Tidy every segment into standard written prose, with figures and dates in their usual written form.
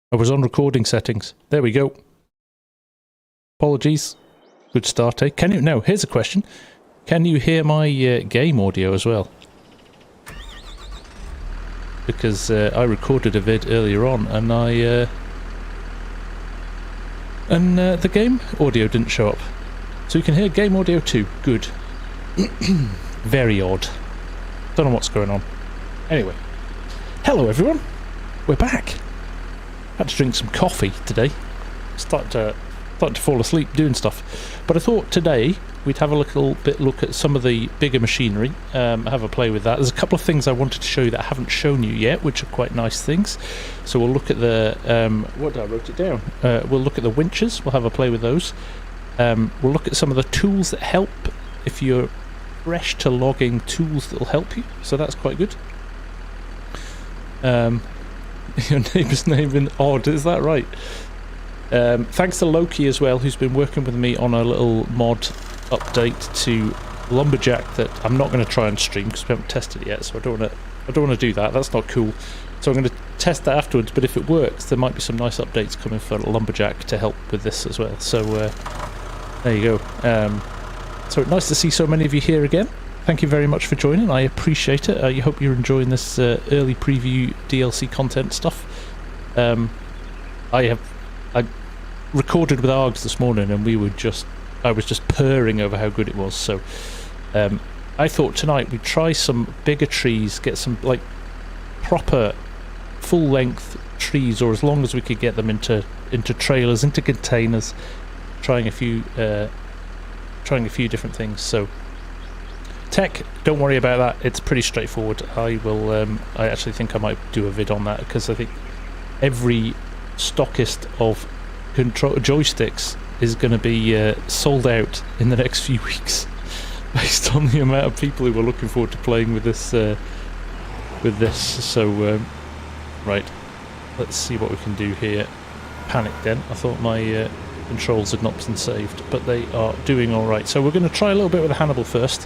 I was on recording settings. There we go. Apologies. Good start, eh? Can you... No, here's a question. Can you hear my game audio as well? Because I recorded a vid earlier on and the game audio didn't show up. So you can hear game audio too. Good. Very odd. Don't know what's going on. Anyway. Hello everyone. We're back. Had to drink some coffee today. Started to fall asleep doing stuff. But I thought today we'd have a little bit look at some of the bigger machinery, have a play with that. There's a couple of things I wanted to show you that I haven't shown you yet, which are quite nice things. So we'll look at the, what did I wrote it down? We'll look at the winches, we'll have a play with those. We'll look at some of the tools that help if you're fresh to logging, tools that will help you. So that's quite good. Your neighbour's name in odd, is that right? Thanks to Loki as well, who's been working with me on a little mod update to Lumberjack that I'm not going to try and stream because we haven't tested it yet, so I don't want to do that. That's not cool. So I'm going to test that afterwards. But if it works, there might be some nice updates coming for Lumberjack to help with this as well. So there you go. So nice to see so many of you here again. Thank you very much for joining. I appreciate it. I hope you're enjoying this early preview DLC content stuff. I recorded with Args this morning, and I was just purring over how good it was. So I thought tonight we'd try some bigger trees, get some like proper full-length trees, or as long as we could get them into trailers, into containers, trying a few different things. So tech, don't worry about that. It's pretty straightforward. I actually think I might do a vid on that, because I think every stockist of control joysticks is going to be sold out in the next few weeks, based on the amount of people who are looking forward to playing with this. So, right, let's see what we can do here. Panic then. I thought my controls had not been saved, but they are doing all right. So we're going to try a little bit with the Hannibal first.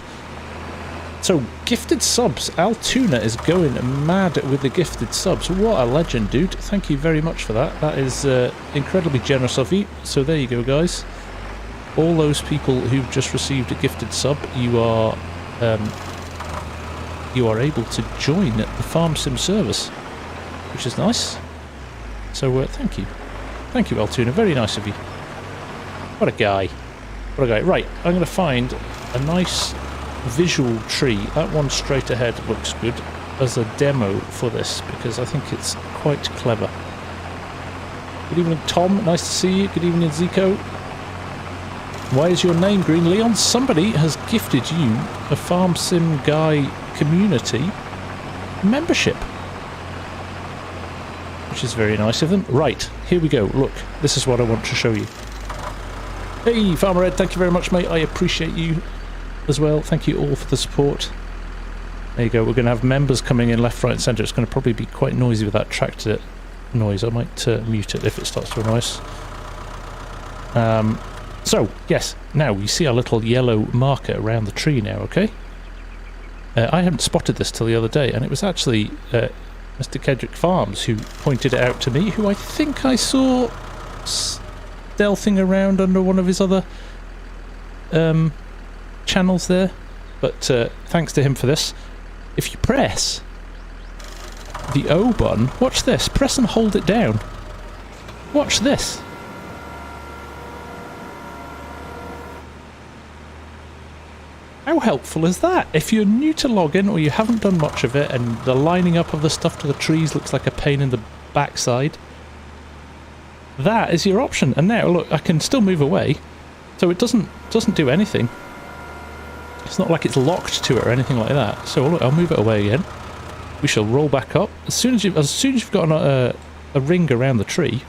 So, gifted subs. Altoona is going mad with the gifted subs. What a legend, dude. Thank you very much for that. That is incredibly generous of you. So there you go, guys. All those people who've just received a gifted sub, you are able to join the Farmsim service, which is nice. So thank you. Thank you, Altoona. Very nice of you. What a guy. What a guy. Right, I'm going to find a nice visual tree. That one straight ahead looks good as a demo for this, because I think it's quite clever. Good evening, Tom. Nice to see you. Good evening, Zico. Why is your name green, Leon? Somebody has gifted you a Farmsim Guy community membership, which is very nice of them. Right, here we go. Look, this is what I want to show you. Hey, Farmer Ed, thank you very much, mate. I appreciate you as well. Thank you all for the support. There you go. We're going to have members coming in left, right and centre. It's going to probably be quite noisy with that tractor noise. I might mute it if it starts to annoy us. So, yes, now we see our little yellow marker around the tree now, okay? I hadn't spotted this till the other day, and it was actually Mr. Kedrick Farms who pointed it out to me, who I think I saw stealthing around under one of his other channels there. But thanks to him for this. If you press the O button, watch this, press and hold it down. Watch this. How helpful is that? If you're new to login or you haven't done much of it and the lining up of the stuff to the trees looks like a pain in the backside, that is your option. And now look, I can still move away, so it doesn't do anything. It's not like it's locked to it or anything like that. So look, I'll move it away again. We shall roll back up. As soon as you've got a ring around the tree,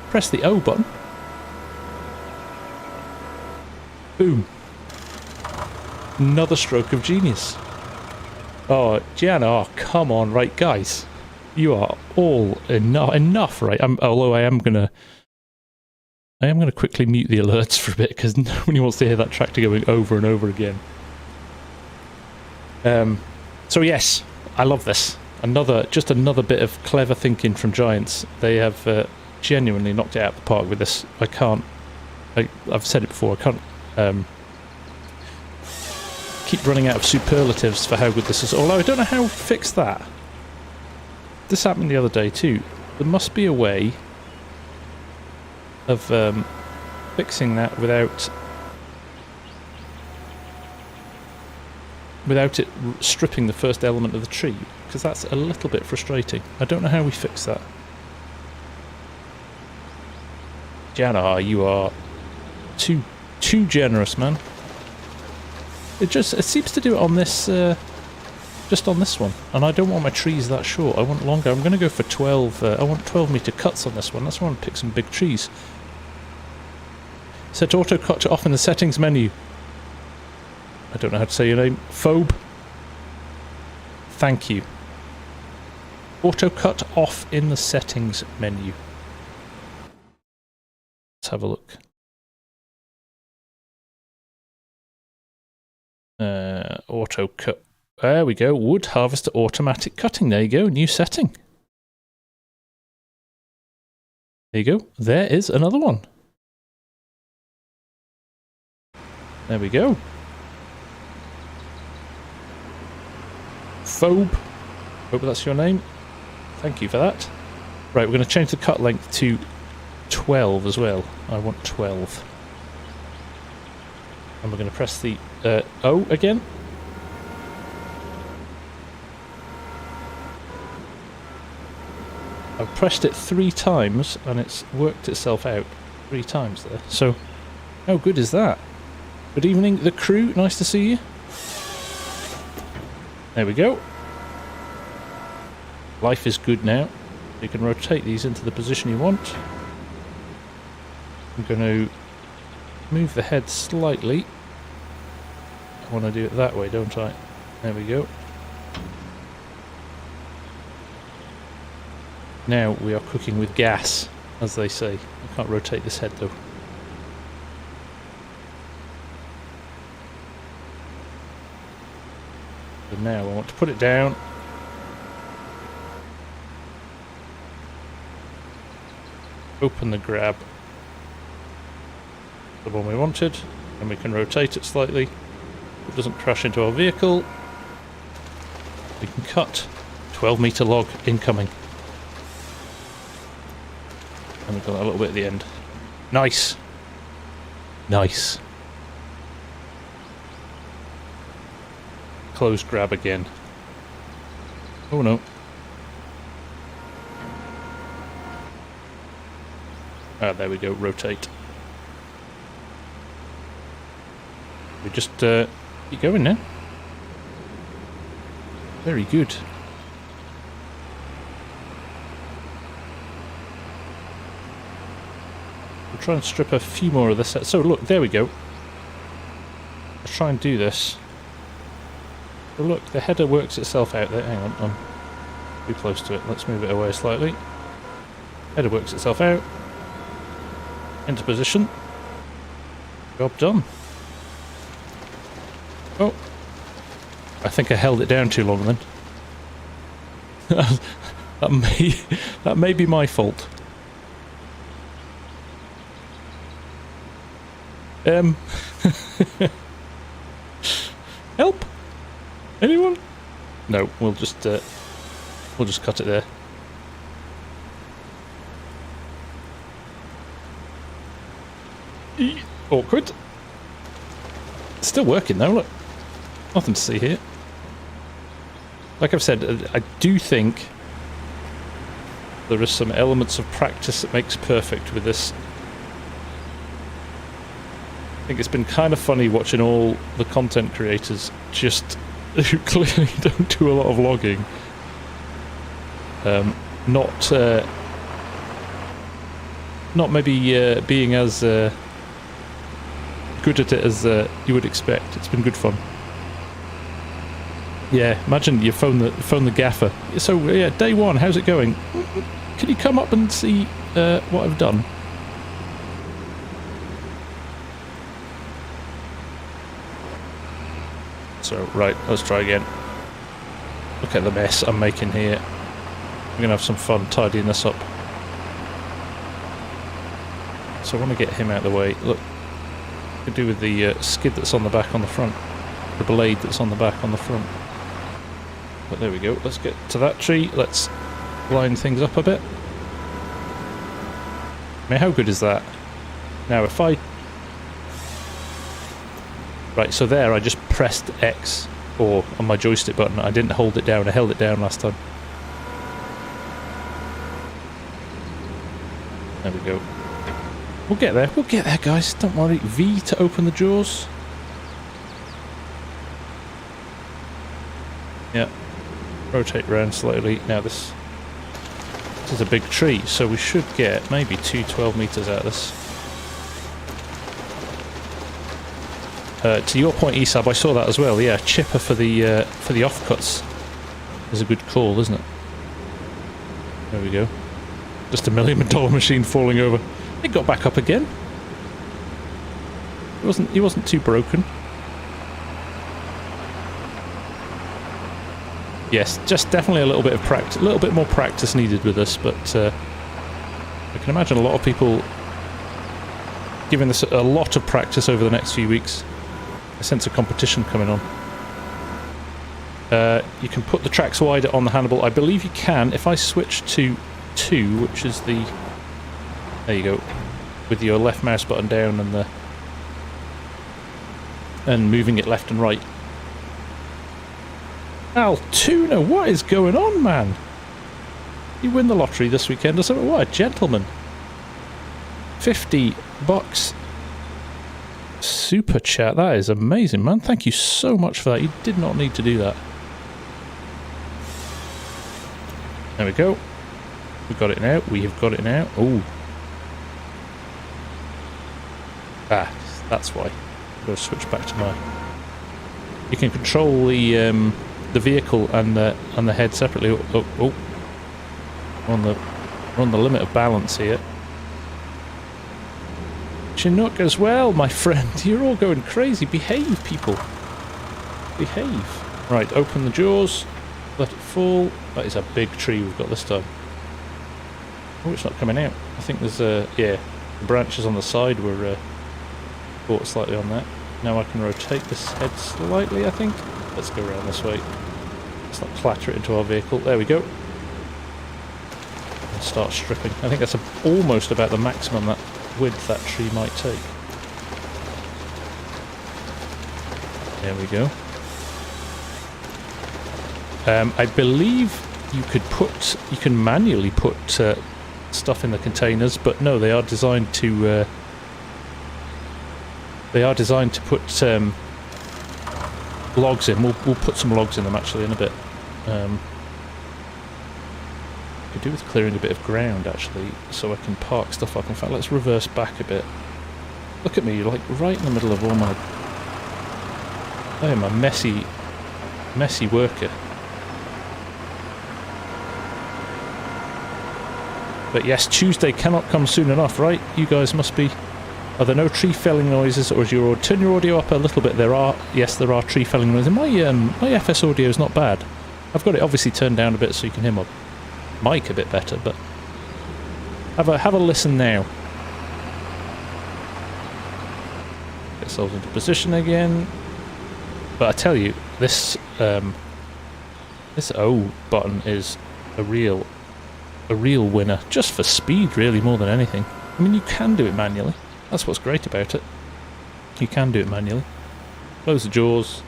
press the O button. Boom. Another stroke of genius. Oh, Gianna, oh, come on, right, guys. You are all enough, right? Although I am gonna quickly mute the alerts for a bit, because nobody wants to hear that tractor going over and over again. So yes, I love this. Just another bit of clever thinking from Giants. They have genuinely knocked it out of the park with this. I can't... I've said it before, I can't keep running out of superlatives for how good this is. Although I don't know how to fix that. This happened the other day too. There must be a way of fixing that without it stripping the first element of the tree, because that's a little bit frustrating. I don't know how we fix that. Jana, you are too generous, man. It seems to do it on this, just on this one, and I don't want my trees that short. I want longer. I'm going to go for 12. I want 12-meter cuts on this one. That's why I want to pick some big trees. Set auto cut off in the settings menu. I don't know how to say your name. Phobe. Thank you. Auto cut off in the settings menu. Let's have a look. Auto cut. There we go. Wood harvester automatic cutting. There you go. New setting. There you go. There is another one. There we go. Phobe. Hope that's your name. Thank you for that. Right, we're going to change the cut length to 12 as well. I want 12. And we're going to press the O again. I've pressed it 3 times and it's worked itself out 3 times there. So, how good is that? Good evening, the crew. Nice to see you. There we go. Life is good now. You can rotate these into the position you want. I'm going to move the head slightly. I want to do it that way, don't I? There we go. Now we are cooking with gas, as they say. I can't rotate this head though. So now I want to put it down. Open the grab. The one we wanted. And we can rotate it slightly. It doesn't crash into our vehicle. We can cut. 12-meter log incoming. And we've got that a little bit at the end. Nice. Nice. Close grab again. Oh no. Ah, there we go. Rotate. We just keep going now. Very good. We'll try and strip a few more of this. So look, there we go. Let's try and do this. So look, the header works itself out there. Hang on, I'm too close to it. Let's move it away slightly. Header works itself out. Into position. Job done. Oh. I think I held it down too long then. that may be my fault. Help? Anyone? No, we'll just cut it there. Awkward. Still working though, look. Nothing to see here. Like I've said, I do think there are some elements of practice that makes perfect with this. I think it's been kind of funny watching all the content creators just who clearly don't do a lot of logging. Not maybe being as good at it as you would expect. It's been good fun. Yeah, imagine you phone the gaffer. So yeah, day one, how's it going? Can you come up and see what I've done? So right, let's try again. Look at the mess I'm making here. We're gonna have some fun tidying this up. So I want to get him out of the way. Look, could do with the skid that's on the back on the front. The blade that's on the back on the front. But there we go. Let's get to that tree. Let's line things up a bit. I mean, how good is that? Now if I... Right, so there I just pressed X or on my joystick button. I didn't hold it down. I held it down last time. There we go. We'll get there. We'll get there, guys. Don't worry. V to open the jaws. Yeah. Rotate around slightly. Now this is a big tree, so we should get maybe 12 meters out of this. To your point, Esab, I saw that as well. Yeah, chipper for the offcuts is a good call, isn't it? There we go. Just $1 million machine falling over. It got back up again. He wasn't too broken. Yes, just definitely a little bit of practice, a little bit more practice needed with this, but I can imagine a lot of people giving this a lot of practice over the next few weeks. A sense of competition coming on. You can put the tracks wider on the handlebar. I believe you can. If I switch to 2, which is the... There you go. With your left mouse button down and moving it left and right. Altoona, what is going on, man? You win the lottery this weekend or something? What a gentleman. $50 super chat. That is amazing, man. Thank you so much for that. You did not need to do that. There we go. We've got it now. We have got it now. Oh. Ah, that's why. I've got to switch back to my... You can control the vehicle and the head separately. Oh. We're on the limit of balance here. Chinook as well, my friend. You're all going crazy. Behave, people. Behave. Right, open the jaws. Let it fall. That is a big tree we've got this time. Oh, it's not coming out. I think there's yeah, the branches on the side were caught slightly on that. Now I can rotate this head slightly, I think. Let's go around this way. Let's not clatter it into our vehicle. There we go. And start stripping. I think that's almost about the maximum that width that tree might take. There we go. I believe you can manually put stuff in the containers, but no, they are designed to put logs in. We'll put some logs in them actually in a bit. Could do with clearing a bit of ground actually, so I can park stuff up. In fact, let's reverse back a bit. Look at me, like right in the middle of all my... I am a messy worker. But yes, Tuesday cannot come soon enough, right? You guys must be... Are there no tree felling noises, or is your... Turn your audio up a little bit. There are tree felling noises. My FS audio is not bad. I've got it obviously turned down a bit so you can hear my mic a bit better, but... Have a listen now. Get ourselves into position again. But I tell you, this O button is a real winner, just for speed really, more than anything. I mean, you can do it manually. That's what's great about it. You can do it manually. Close the jaws.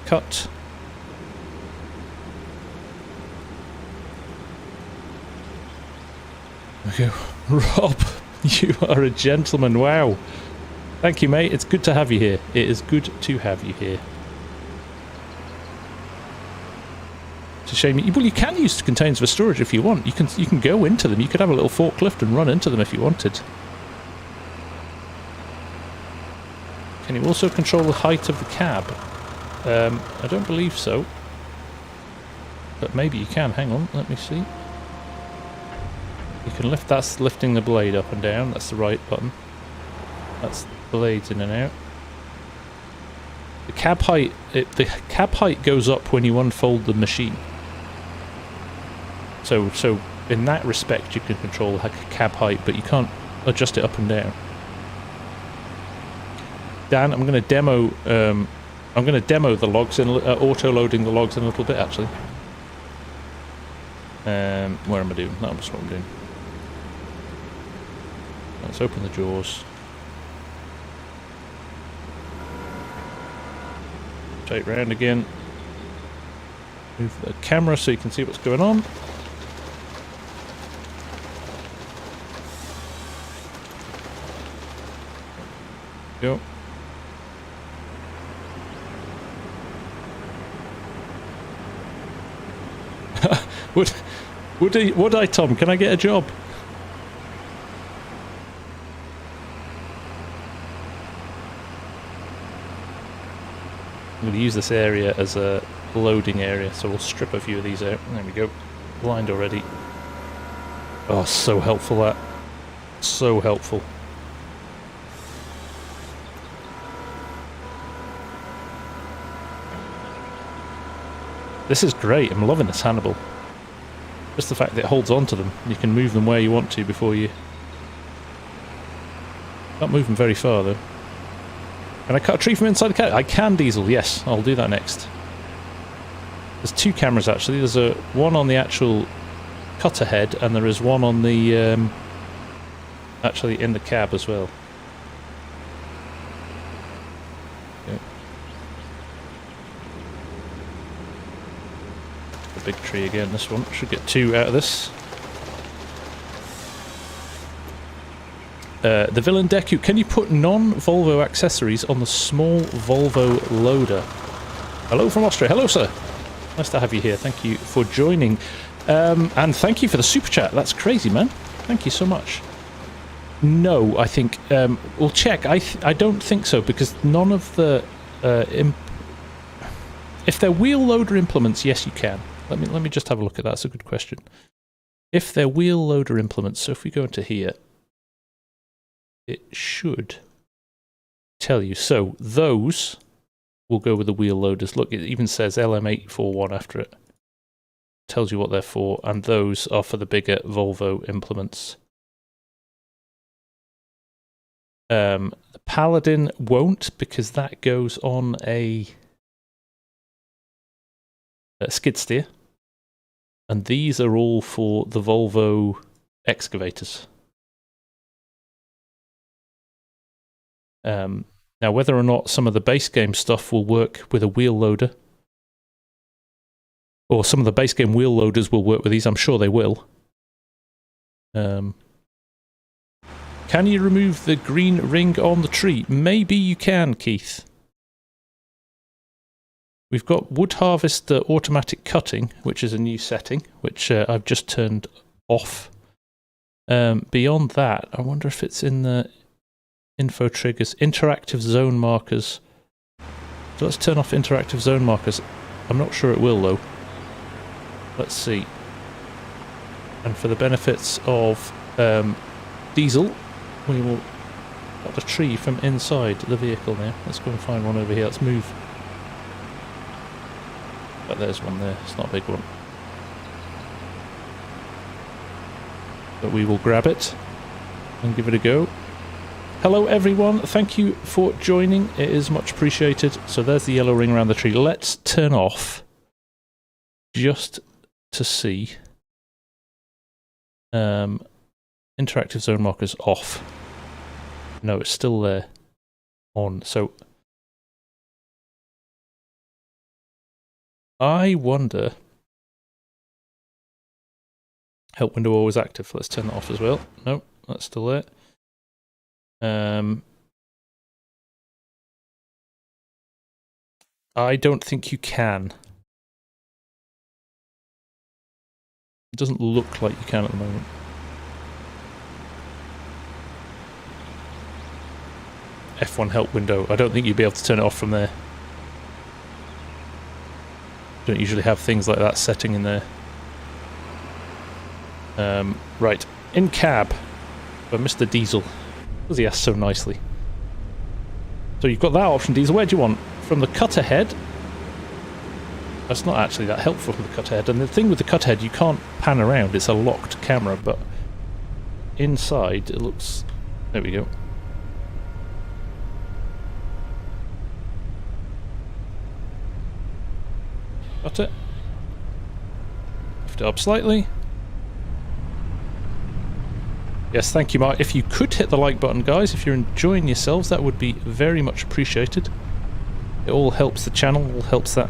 Cut. There we go. Rob, you are a gentleman. Wow. Thank you, mate. It's good to have you here. It is good to have you here. It's a shame. Well, you can use containers for storage if you want. You can go into them. You could have a little forklift and run into them if you wanted. Can you also control the height of the cab? I don't believe so. But maybe you can. Hang on, let me see. You can lift. That's lifting the blade up and down. That's the right button. That's blades in and out. The cab height. The cab height goes up when you unfold the machine. So in that respect, you can control the cab height, but you can't adjust it up and down. Dan, I'm going to demo. I'm going to demo the logs and auto-loading the logs in a little bit, actually. Where am I doing? That's what I'm doing. Let's open the jaws. Take round again. Move the camera so you can see what's going on. Go. Would I, Tom? Can I get a job? I'm going to use this area as a loading area, so we'll strip a few of these out. There we go. Blind already. Oh, so helpful that. So helpful. This is great. I'm loving this Hannibal. Just the fact that it holds on to them. You can move them where you want to before you... Can't move them very far though. Can I cut a tree from inside the cat? I can, Diesel, yes. I'll do that next. There's two cameras actually. There's one on the actual cutter head and there is one on the... actually in the cab as well. Okay. Big tree again, this one. Should get two out of this. The Villain Deku, can you put non-Volvo accessories on the small Volvo loader? Hello from Austria. Hello, sir. Nice to have you here. Thank you for joining. And thank you for the super chat. That's crazy, man. Thank you so much. No, I think... we'll check. I don't think so, because none of the... if they're wheel loader implements, yes, you can. Let me just have a look at that. That's a good question. If they're wheel loader implements, so if we go into here, it should tell you. So those will go with the wheel loaders. Look, it even says LM841 after it. Tells you what they're for, and those are for the bigger Volvo implements. The Paladin won't, because that goes on a skid steer. And these are all for the Volvo excavators. Now, whether or not some of the base game stuff will work with a wheel loader, or some of the base game wheel loaders will work with these, I'm sure they will. Can you remove the green ring on the tree? Maybe you can, Keith. We've got wood harvest automatic cutting, which is a new setting, which I've just turned off. Beyond that, I wonder if it's in the info triggers, interactive zone markers. So let's turn off interactive zone markers. I'm not sure it will though. Let's see. And for the benefits of Diesel, we will cut a tree from inside the vehicle now. Let's go and find one over here. Let's move. But there's one there. It's not a big one. But we will grab it and give it a go. Hello everyone, thank you for joining. It is much appreciated. So there's the yellow ring around the tree. Let's turn off just to see. Interactive zone markers off. No, it's still there. On. So I wonder... Help window always active. Let's turn that off as well. No, that's still there. I don't think you can. It doesn't look like you can at the moment. F1 help window. I don't think you'd be able to turn it off from there. Don't usually have things like that setting in there. Right, in cab for Mr. Diesel. Does he ask so nicely? So you've got that option, Diesel. Where do you want? From the cutter head? That's not actually that helpful from the cutter head. And the thing with the cutter head, you can't pan around. It's a locked camera, but inside it looks There we go. Got it. Lift it up slightly. Yes, thank you, Mark. If you could hit the like button, guys, if you're enjoying yourselves, that would be very much appreciated. It all helps the channel, all helps that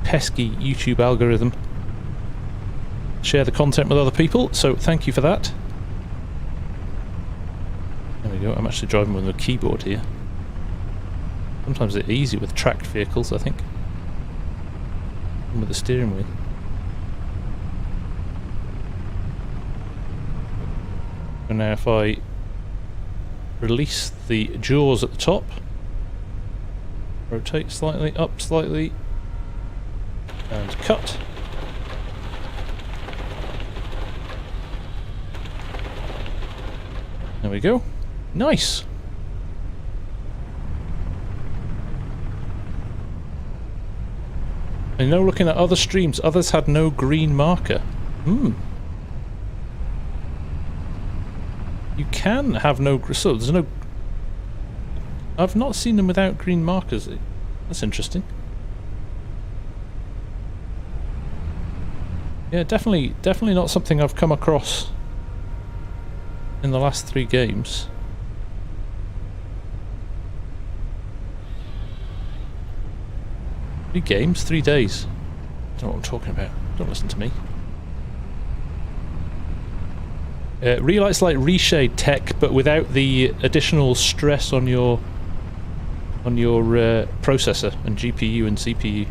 pesky YouTube algorithm share the content with other people, so thank you for that. There we go. I'm actually driving with a keyboard here. Sometimes it's easy with tracked vehicles, I think. And with the steering wheel. And now if I release the jaws at the top, rotate slightly, up slightly, and cut. There we go. Nice! And now looking at other streams, others had no green marker. You can have no... So there's no... I've not seen them without green markers. That's interesting. Yeah, definitely not something I've come across in the last 3 games. Three games, 3 days. I don't know what I'm talking about. Don't listen to me. Relight's like reshade tech, but without the additional stress on your processor and GPU and CPU.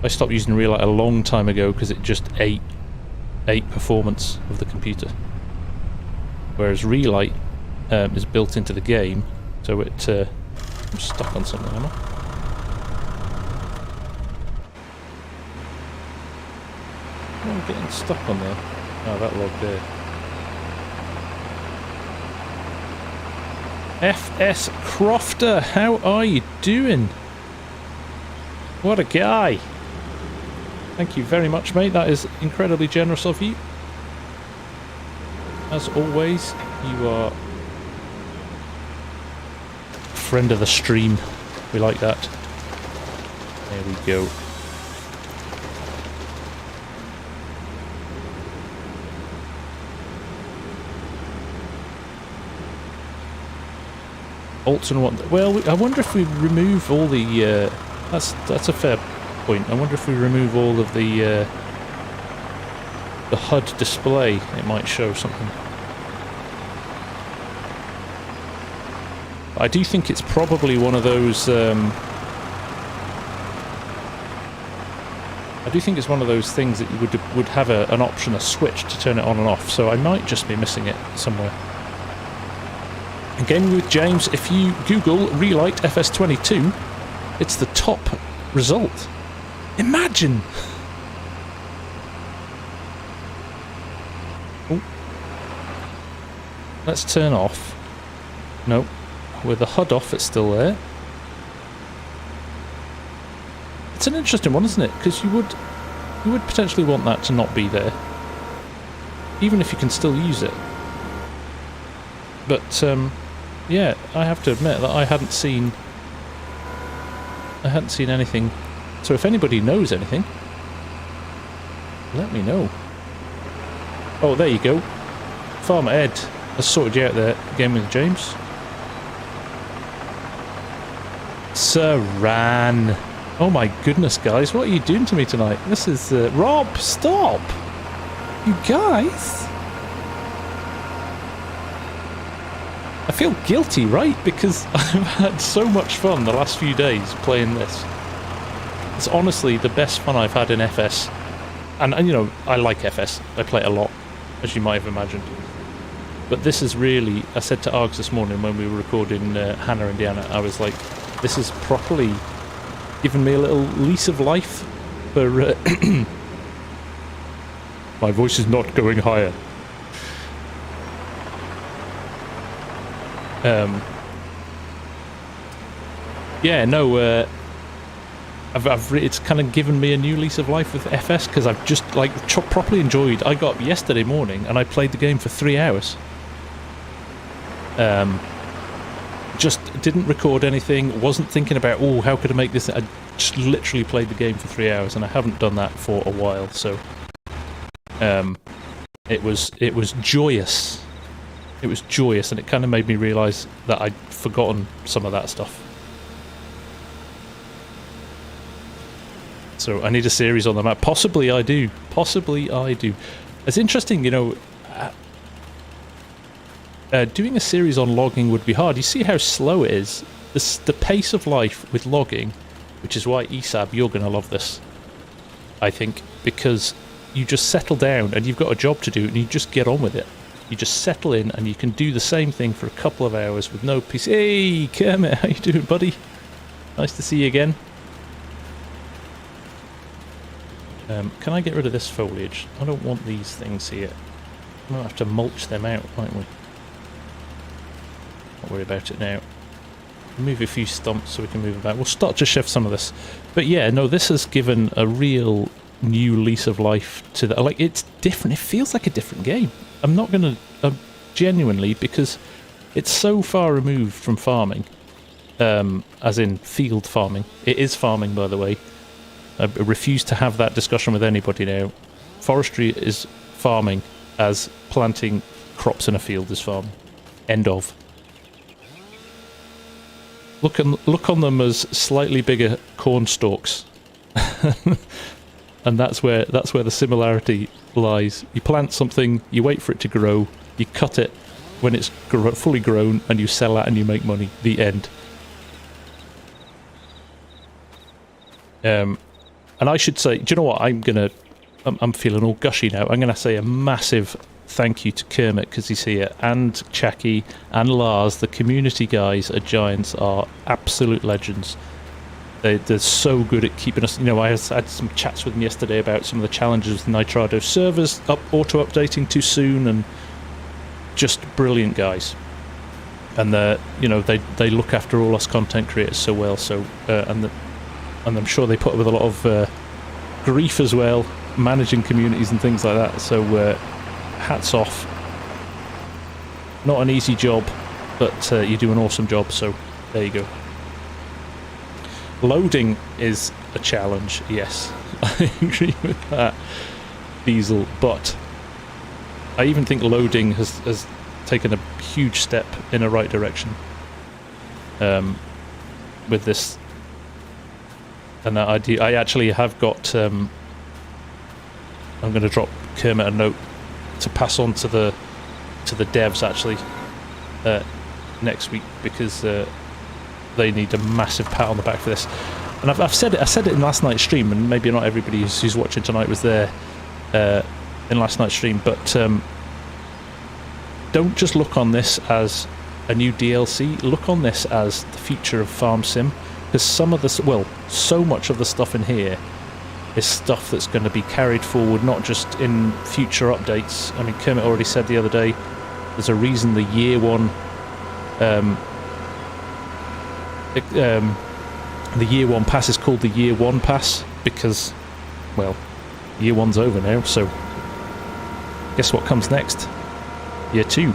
I stopped using Relight a long time ago because it just ate performance of the computer. Whereas Relight is built into the game, so it... I'm stuck on something, am I? I'm getting stuck on there. Oh, that log there. FS Crofter, how are you doing? What a guy! Thank you very much, mate. That is incredibly generous of you. As always, you are a friend of the stream. We like that. There we go. Alton what? Well, I wonder if we remove all the. That's a fair point. I wonder if we remove all of the HUD display, it might show something. I do think it's probably one of those. I do think it's one of those things that you would have an option, a switch to turn it on and off. So I might just be missing it somewhere. Again with James, if you Google Relight FS22, it's the top result. Imagine! Oh. Let's turn off. Nope. With the HUD off, it's still there. It's an interesting one, isn't it? Because you would potentially want that to not be there, even if you can still use it. But yeah, I have to admit that I hadn't seen anything. So if anybody knows anything, let me know. Oh, there you go. Farmer Ed has sorted you out there, game with James. Saran. Oh my goodness, guys, what are you doing to me tonight? This is... Rob, stop! You guys! I feel guilty, right? Because I've had so much fun the last few days playing this. It's honestly the best fun I've had in FS. And you know, I like FS. I play it a lot, as you might have imagined. But this is really... I said to Args this morning when we were recording Hannah and Diana, I was like, this is properly given me a little lease of life for... My voice is not going higher. Yeah, no, it's kind of given me a new lease of life with FS, because I've just, like, properly enjoyed... I got up yesterday morning and I played the game for 3 hours. Just didn't record anything, wasn't thinking about, oh, how could I make this? I just literally played the game for 3 hours, and I haven't done that for a while, so it was joyous. It was joyous, and it kind of made me realise that I'd forgotten some of that stuff. So I need a series on the map. Possibly I do. Possibly I do. It's interesting, you know, doing a series on logging would be hard. You see how slow it is? The pace of life with logging, which is why ESAB, you're going to love this, I think, because you just settle down and you've got a job to do and you just get on with it. You just settle in and you can do the same thing for a couple of hours with no peace. Hey, Kermit, how you doing, buddy? Nice to see you again. Can I get rid of this foliage? I don't want these things here. We'll have to mulch them out, won't we? Don't worry about it now. Move a few stumps so we can move about. We'll start to shift some of this. But yeah, no, this has given a real new lease of life to the... Like, it's different. It feels like a different game. I'm not going to... genuinely, because it's so far removed from farming. As in field farming. It is farming, by the way. I refuse to have that discussion with anybody now. Forestry is farming as planting crops in a field is farming. End of. Look on them as slightly bigger corn stalks. And that's where the similarity lies. You plant something, you wait for it to grow, you cut it when it's fully grown, and you sell that and you make money. The end. And I should say, do you know what? I'm feeling all gushy now. I'm gonna say a massive thank you to Kermit because he's here, and Chaki and Lars, the community guys at Giants, are absolute legends. They're so good at keeping us. You know, I had some chats with them yesterday about some of the challenges with Nitrado servers auto-updating too soon, and just brilliant guys. And you know, they look after all us content creators so well. So and I'm sure they put up with a lot of grief as well, managing communities and things like that. So hats off. Not an easy job, but you do an awesome job. So there you go. Loading is a challenge, yes. I agree with that, Diesel, but I even think loading has taken a huge step in a right direction with this. And that idea, I actually have got, I'm going to drop Kermit a note to pass on to the devs actually next week, because they need a massive pat on the back for this. And I said it in last night's stream, and maybe not everybody who's watching tonight was there in last night's stream, but don't just look on this as a new DLC, look on this as the future of Farmsim, because some of this, well, so much of the stuff in here is stuff that's going to be carried forward, not just in future updates. I mean, Kermit already said the other day, there's a reason the year one the year one pass is called the year one pass, because, well, year one's over now, so guess what comes next? Year two.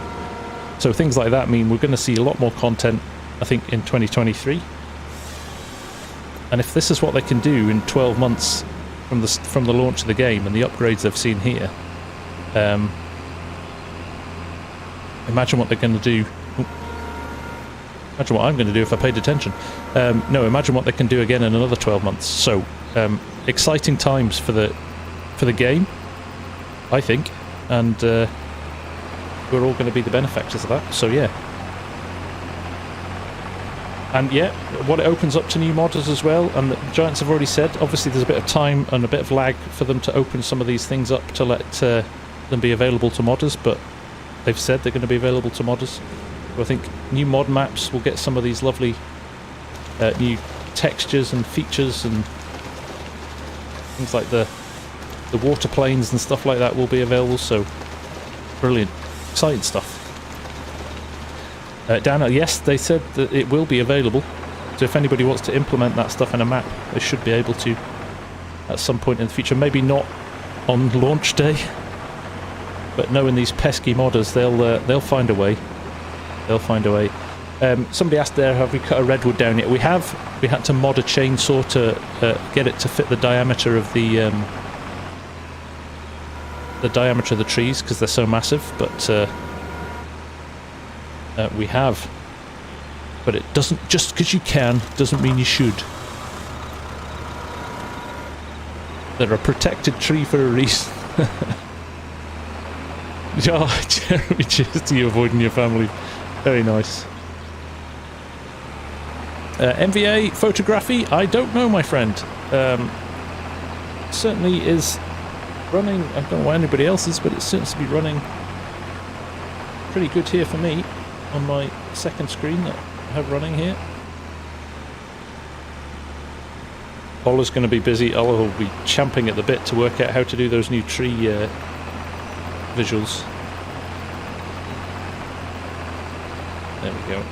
So things like that mean we're going to see a lot more content, I think, in 2023. And if this is what they can do in 12 months from the launch of the game and the upgrades they've seen here, imagine what they're going to do. Imagine what I'm going to do if I paid attention. No, imagine what they can do again in another 12 months. So, exciting times for the game, I think, and we're all going to be the benefactors of that. So yeah. And yeah, what it opens up to new modders as well, and the Giants have already said, obviously there's a bit of time and a bit of lag for them to open some of these things up to let them be available to modders, but they've said they're going to be available to modders. So I think new mod maps will get some of these lovely new textures and features, and things like the water planes and stuff like that will be available, so brilliant, exciting stuff. Daniel, yes, they said that it will be available, so if anybody wants to implement that stuff in a map, they should be able to at some point in the future. Maybe not on launch day, but knowing these pesky modders, they'll find a way. They'll find a way. Somebody asked there, have we cut a redwood down yet? We have. We had to mod a chainsaw to get it to fit the diameter of the trees because they're so massive. But we have. But it doesn't, just because you can, doesn't mean you should. They're a protected tree for a reason. Oh, Jeremy, cheers to you avoiding your family. Very nice. MVA photography, I don't know, my friend. Certainly is running, I don't know why anybody else is, but it seems to be running pretty good here for me on my second screen that I have running here. Ola's going to be busy. Ola will be champing at the bit to work out how to do those new tree visuals. There we go.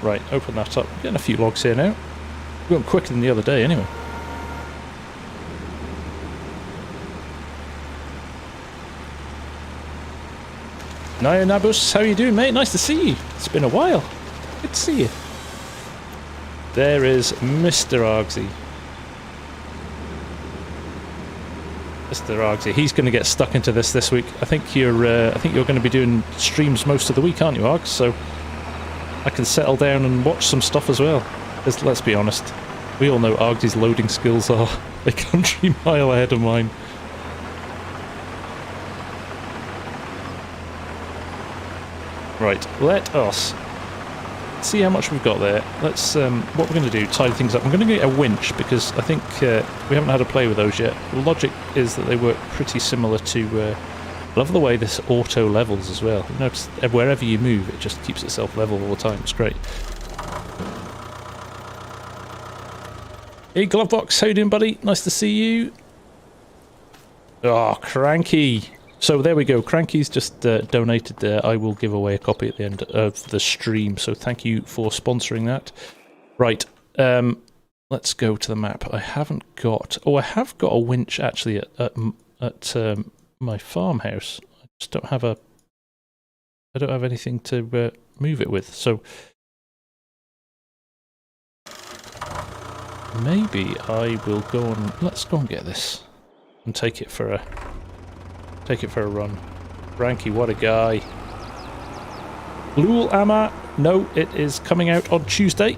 Right, open that up. Getting a few logs here now. We're going quicker than the other day anyway. Naya Nabus, how you doing, mate? Nice to see you. It's been a while. Good to see you. There is Mr. Argsy. Mr. Argsy, he's going to get stuck into this week. I think you're going to be doing streams most of the week, aren't you, Args? So I can settle down and watch some stuff as well. Because let's be honest, we all know Argsy's loading skills are a country mile ahead of mine. Right, let us see how much we've got there. Let's, what we're going to do, tidy things up. I'm going to get a winch because I think we haven't had a play with those yet. The logic is that they work pretty similar to... I love the way this auto levels as well. You notice wherever you move, it just keeps itself level all the time. It's great. Hey, Glovebox, how you doing, buddy? Nice to see you. Oh, Cranky. So there we go. Cranky's just donated there. I will give away a copy at the end of the stream. So thank you for sponsoring that. Right. Let's go to the map. I haven't got... Oh, I have got a winch actually at my farmhouse. I just don't have a... I don't have anything to move it with. So maybe I will go and... Let's go and get this and take it for a... Take it for a run. Frankie, what a guy. Lul Amma. No, it is coming out on Tuesday.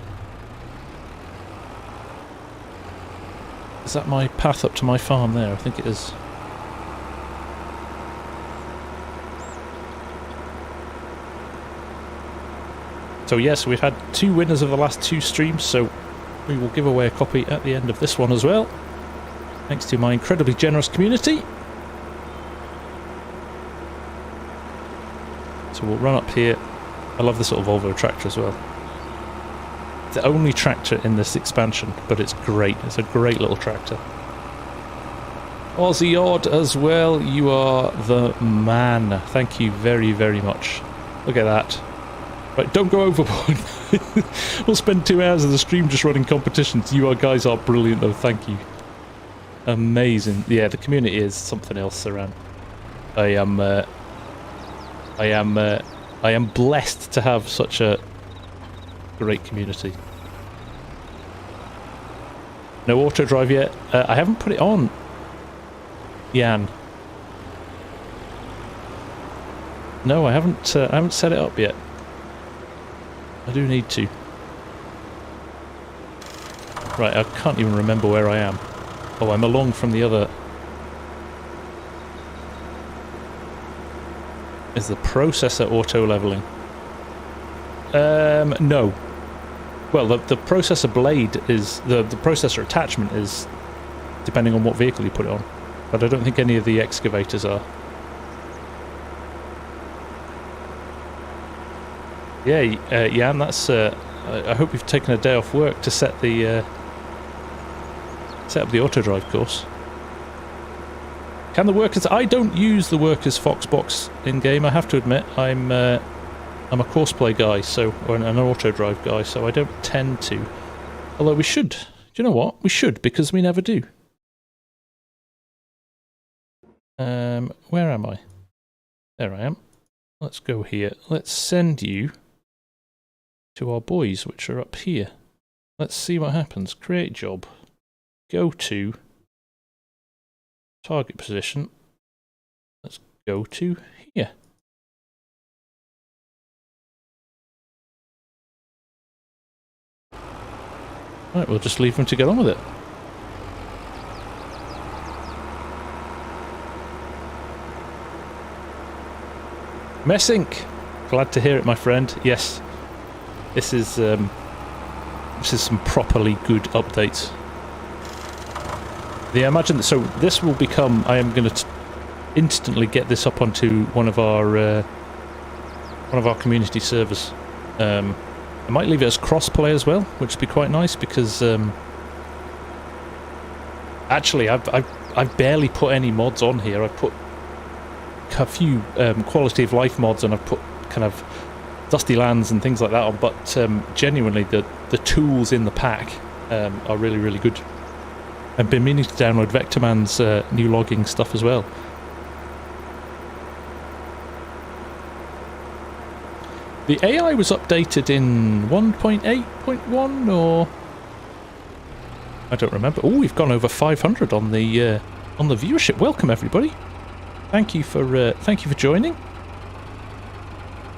Is that my path up to my farm there? I think it is. So yes, we've had 2 winners of the last 2 streams, so we will give away a copy at the end of this one as well. Thanks to my incredibly generous community. So we'll run up here. I love this little Volvo tractor as well. It's the only tractor in this expansion, but it's great. It's a great little tractor. Aussie Odd as well. You are the man. Thank you very, very much. Look at that. Right, don't go overboard. We'll spend 2 hours of the stream just running competitions. You guys are brilliant though. Thank you. Amazing. Yeah, the community is something else around. I am blessed to have such a great community. No auto drive yet. I haven't put it on. Jan. No, I haven't set it up yet. I do need to. Right, I can't even remember where I am. Oh, I'm along from the other... Is the processor auto-leveling? No. Well, the processor blade is... The processor attachment is depending on what vehicle you put it on. But I don't think any of the excavators are. Yeah, Jan, that's... I hope you've taken a day off work to set the... set up the auto-drive course. Can the workers... I don't use the workers Foxbox in-game, I have to admit. I'm a courseplay guy, so, or an auto-drive guy, so I don't tend to. Although we should. Do you know what? We should, because we never do. Where am I? There I am. Let's go here. Let's send you to our boys, which are up here. Let's see what happens. Create job. Go to target position. Let's go to here. Right, we'll just leave them to get on with it. Messink! Glad to hear it, my friend. Yes, this is some properly good updates. Yeah, imagine that. So this will become. I am going to instantly get this up onto one of our community servers. I might leave it as cross-play as well, which would be quite nice because actually I've barely put any mods on here. I've put a few quality of life mods, and I've put kind of Dusty Lands and things like that on. But genuinely, the tools in the pack are really, really good. I've been meaning to download Vectorman's new logging stuff as well. The AI was updated in 1.8.1 or I don't remember. Oh, we've gone over 500 on the viewership. Welcome everybody. Thank you for joining.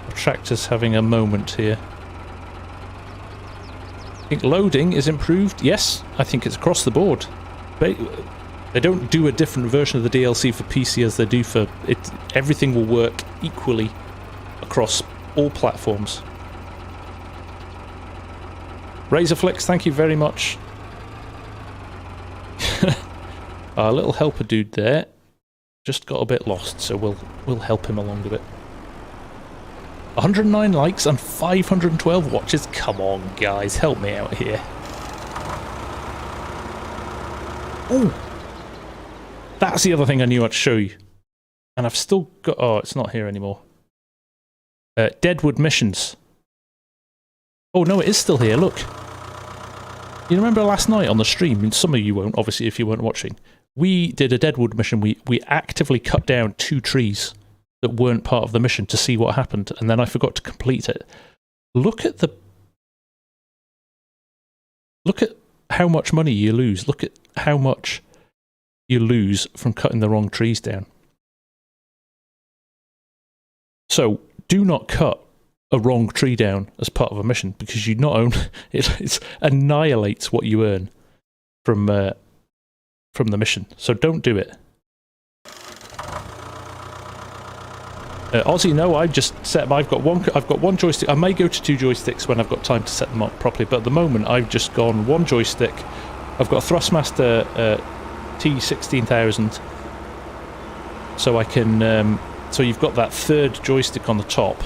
The tractor's having a moment here. I think loading is improved. Yes, I think it's across the board. They don't do a different version of the DLC for PC as they do for it. Everything will work equally across all platforms. Razorflex, thank you very much. Our little helper dude there just got a bit lost, so we'll help him along a bit. 109 likes and 512 watches. Come on, guys, help me out here. Ooh, that's the other thing I knew I'd show you, and I've still got. Oh, it's not here anymore. Deadwood missions. Oh no, it is still here, look. You remember last night on the stream, and some of you won't, obviously, if you weren't watching, we did a Deadwood mission. We actively cut down 2 trees that weren't part of the mission to see what happened, and then I forgot to complete it. Look at how much money you lose. Look at how much you lose from cutting the wrong trees down. So, do not cut a wrong tree down as part of a mission, because you not only it annihilates what you earn from the mission. So don't do it. Aussie, no, I've just set them. I've got one joystick. I may go to 2 joysticks when I've got time to set them up properly, but at the moment I've just gone 1 joystick. I've got a Thrustmaster T16000, so I can. So you've got that 3rd joystick on the top.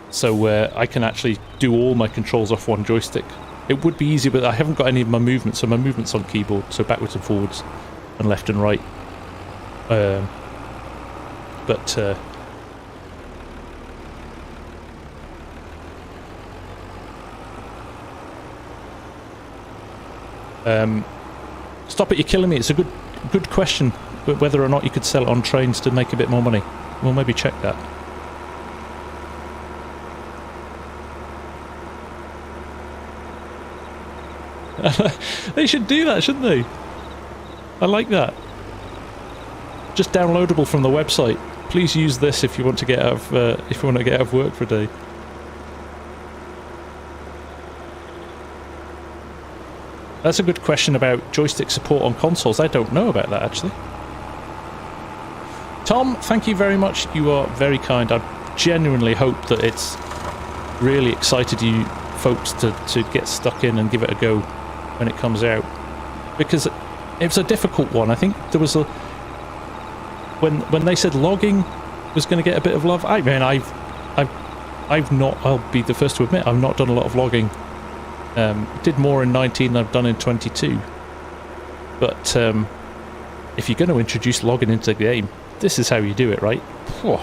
So I can actually do all my controls off 1 joystick. It would be easy, but I haven't got any of my movements, so my movement's on keyboard, so backwards and forwards, and left and right. Stop it, you're killing me. It's a good question, whether or not you could sell it on trains to make a bit more money. We'll maybe check that. They should do that, shouldn't they? I like that. Just downloadable from the website. Please use this if you want to get out of work for a day. That's a good question about joystick support on consoles. I don't know about that, actually. Tom, thank you very much. You are very kind. I genuinely hope that it's really excited you folks to get stuck in and give it a go when it comes out. Because it was a difficult one. I think there was a... When they said logging was going to get a bit of love, I mean, I've not... I'll be the first to admit, I've not done a lot of logging. Did more in 19 than I've done in 22. But if you're going to introduce logging into the game, this is how you do it, right? Whew.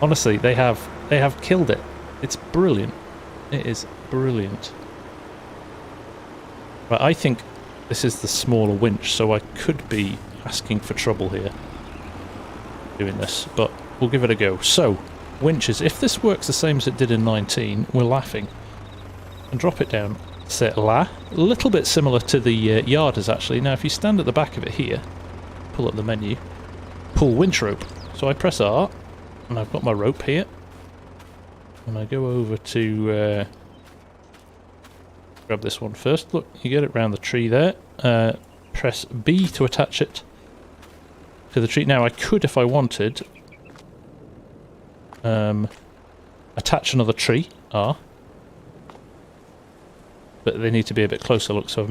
Honestly, they have killed it. It's brilliant. It is brilliant. Right, I think this is the smaller winch, so I could be asking for trouble here. doing this, but we'll give it a go. So, winches. If this works the same as it did in 19, we're laughing. And drop it down. Set la. A little bit similar to the yarders, actually. Now, if you stand at the back of it here, pull up the menu, pull winch rope. So I press R, and I've got my rope here. And I go over to... grab this one first. Look, you get it round the tree there. Press B to attach it to the tree. Now, I could, if I wanted, attach another tree, R. But they need to be a bit closer, look, so I've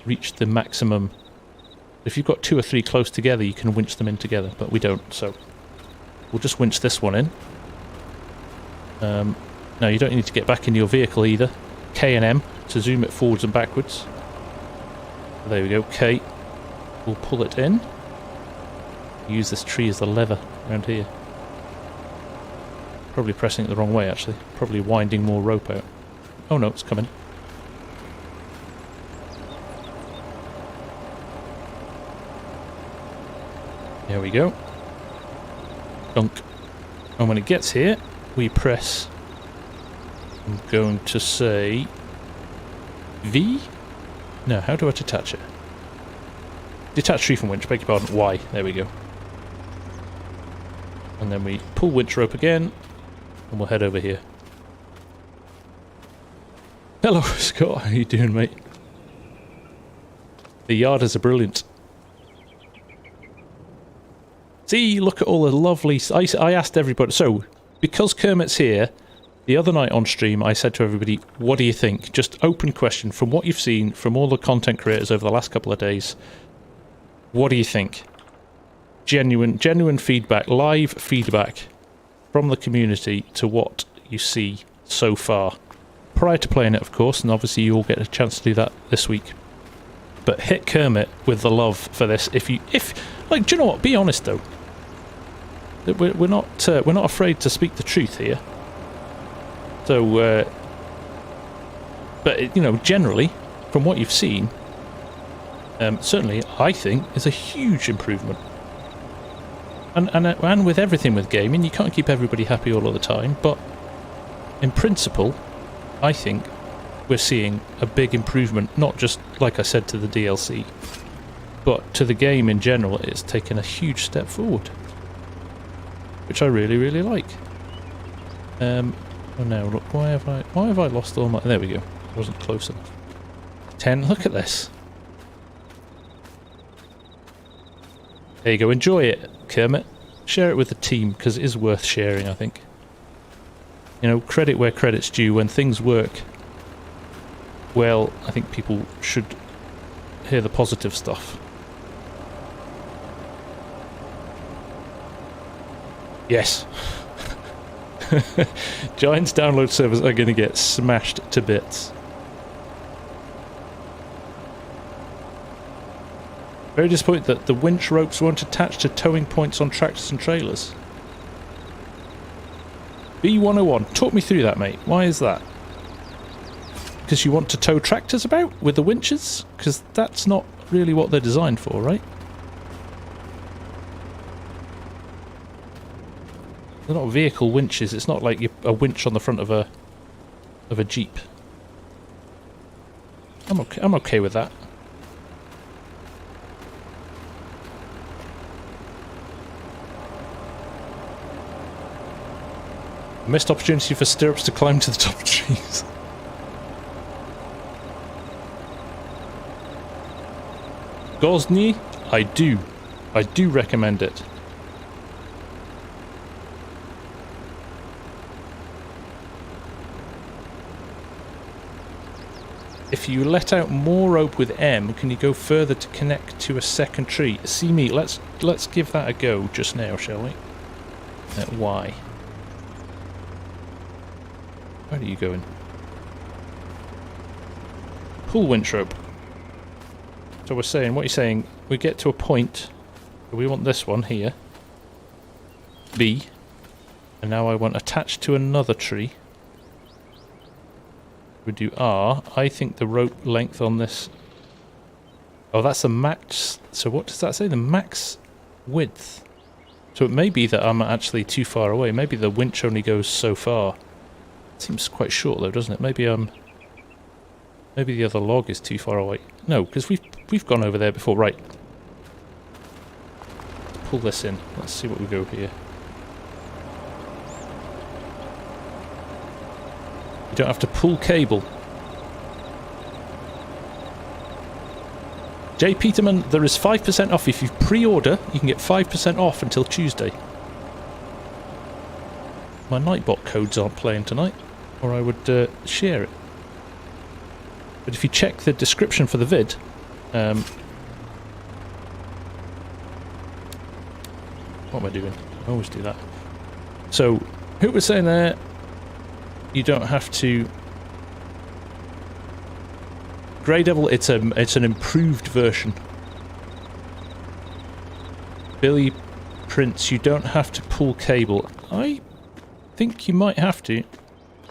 reached the maximum. If you've got 2 or 3 close together, you can winch them in together, but we don't, so we'll just winch this one in. Now, you don't need to get back in your vehicle either. K and M to zoom it forwards and backwards. There we go, K. We'll pull it in. Use this tree as the lever around here. Probably pressing it the wrong way, actually. Probably winding more rope out. Oh no, it's coming. There we go. Dunk. And when it gets here, we press... I'm going to say... V? No, how do I detach it? Detach tree from winch, beg your pardon. Y. There we go. And then we pull winch rope again, and we'll head over here. Hello, Scott. How you doing, mate? The yarders are brilliant. See, look at all the lovely... I asked everybody... So, because Kermit's here, the other night on stream, I said to everybody, what do you think? Just open question. From what you've seen, from all the content creators over the last couple of days, what do you think? Genuine feedback, live feedback from the community to what you see so far. Prior to playing it, of course, and obviously you all get a chance to do that this week. But hit Kermit with the love for this. Like, do you know what? Be honest though. We're not afraid to speak the truth here. So, but you know, generally, from what you've seen, certainly I think is a huge improvement. And with everything with gaming, you can't keep everybody happy all of the time. But in principle, I think we're seeing a big improvement. Not just like I said to the DLC, but to the game in general. It's taken a huge step forward, which I really, really like. Oh no! Look, why have I lost all my? There we go. Wasn't close enough. 10. Look at this. There you go. Enjoy it, Kermit. Share it with the team because it is worth sharing. I think. You know, credit where credit's due. When things work well, I think people should hear the positive stuff. Yes. Giants download servers are going to get smashed to bits. Very disappointed that the winch ropes weren't attached to towing points on tractors and trailers. B101, talk me through that, mate. Why is that? Because you want to tow tractors about with the winches? Because that's not really what they're designed for, right? They're not vehicle winches. It's not like a winch on the front of a Jeep. I'm okay with that. Missed opportunity for stirrups to climb to the top of trees. Gosny, I do recommend it. If you let out more rope with M, can you go further to connect to a second tree? See me, let's give that a go just now, shall we? Y. Where are you going? Pull winch rope. So we're saying, what you're saying, we get to a point, we want this one here, B, and now I want attached to another tree. We do R. I think the rope length on this... Oh, that's the max... So what does that say? The max width. So it may be that I'm actually too far away. Maybe the winch only goes so far. It seems quite short though, doesn't it? Maybe the other log is too far away. No, because we've gone over there before. Right. Let's pull this in. Let's see what we go here. You don't have to pull cable. Jay Peterman, there is 5% off. If you pre-order, you can get 5% off until Tuesday. My Nightbot codes aren't playing tonight, or I would share it. But if you check the description for the vid, what am I doing? I always do that. So, who was saying there, you don't have to... Grey Devil, it's an improved version. Billy Prince, you don't have to pull cable. I think you might have to,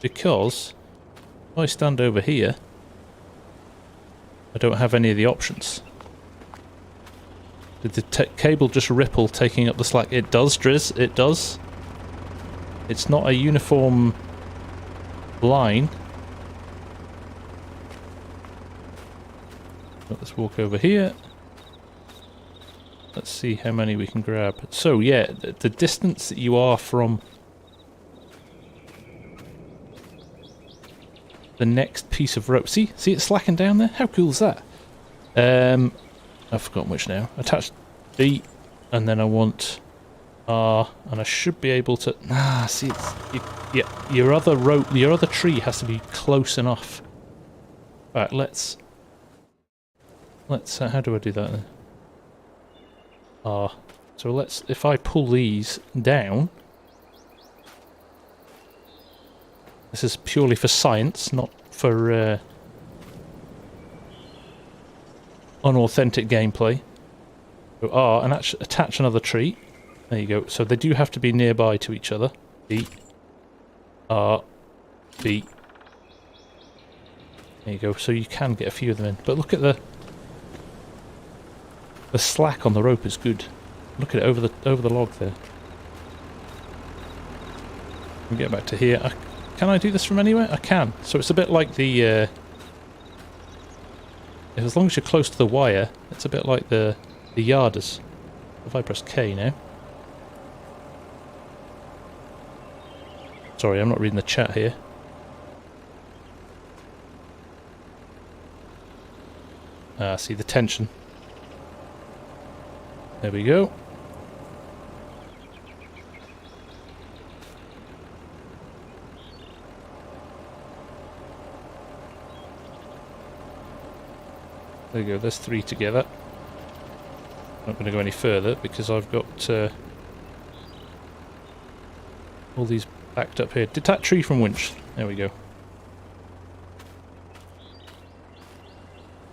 because if I stand over here, I don't have any of the options. Did the cable just ripple, taking up the slack? It does, Driz, it does. It's not a uniform line. Let's walk over here. Let's see how many we can grab. So yeah, the distance that you are from the next piece of rope. See it's slacking down there? How cool is that? I've forgotten which now. Attach B, and then I want R, and I should be able to... see, your other rope, your other tree has to be close enough. Right, let's how do I do that then? So let's, if I pull these down, this is purely for science, not for unauthentic gameplay. So R, and attach another tree. There you go. So they do have to be nearby to each other. B, R, B. There you go. So you can get a few of them in. But look at the slack on the rope is good. Look at it over the log there. Let me get back to here. Can I do this from anywhere? I can. So it's a bit like the... as long as you're close to the wire, it's a bit like the yarders. If I press K now. Sorry, I'm not reading the chat here. See the tension. There we go. There you go, there's three together. Not going to go any further because I've got all these backed up here. Detach tree from winch. There we go.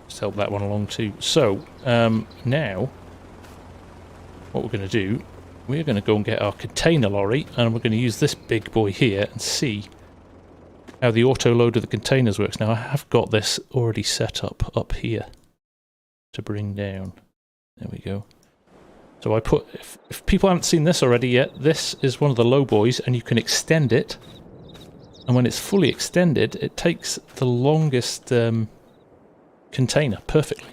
Just help that one along too. So, now... what we're going to do, we're going to go and get our container lorry, and we're going to use this big boy here and see how the auto load of the containers works. Now I have got this already set up here to bring down. There we go. So I put, if people haven't seen this already yet, this is one of the low boys, and you can extend it, and when it's fully extended it takes the longest container perfectly.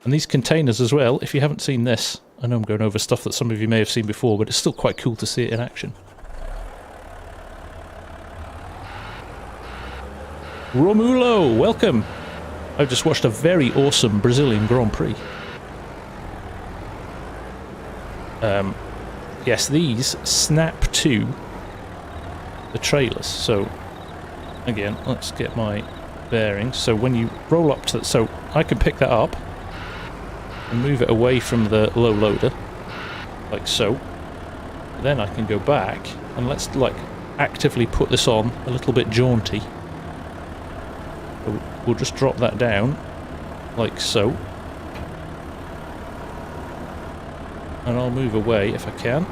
And these containers as well, if you haven't seen this, I know I'm going over stuff that some of you may have seen before, but it's still quite cool to see it in action. Romulo, welcome! I've just watched a very awesome Brazilian Grand Prix. Yes, these snap to the trailers. So, again, let's get my bearings. So when you roll up to... so I can pick that up and move it away from the low loader, like so. Then I can go back and let's like actively put this on a little bit jaunty. So we'll just drop that down like so, and I'll move away if I can,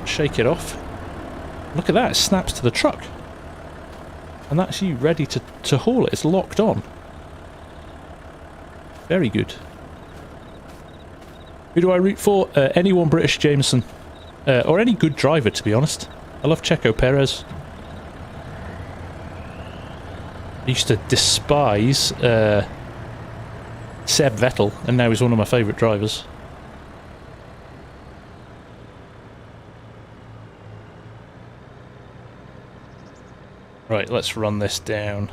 shake it off. Look at that, it snaps to the truck, and that's you ready to haul it. It's locked on. Very good. Who do I root for? Anyone British Jameson. Or any good driver, to be honest. I love Checo Perez. I used to despise Seb Vettel, and now he's one of my favourite drivers. Right, let's run this down.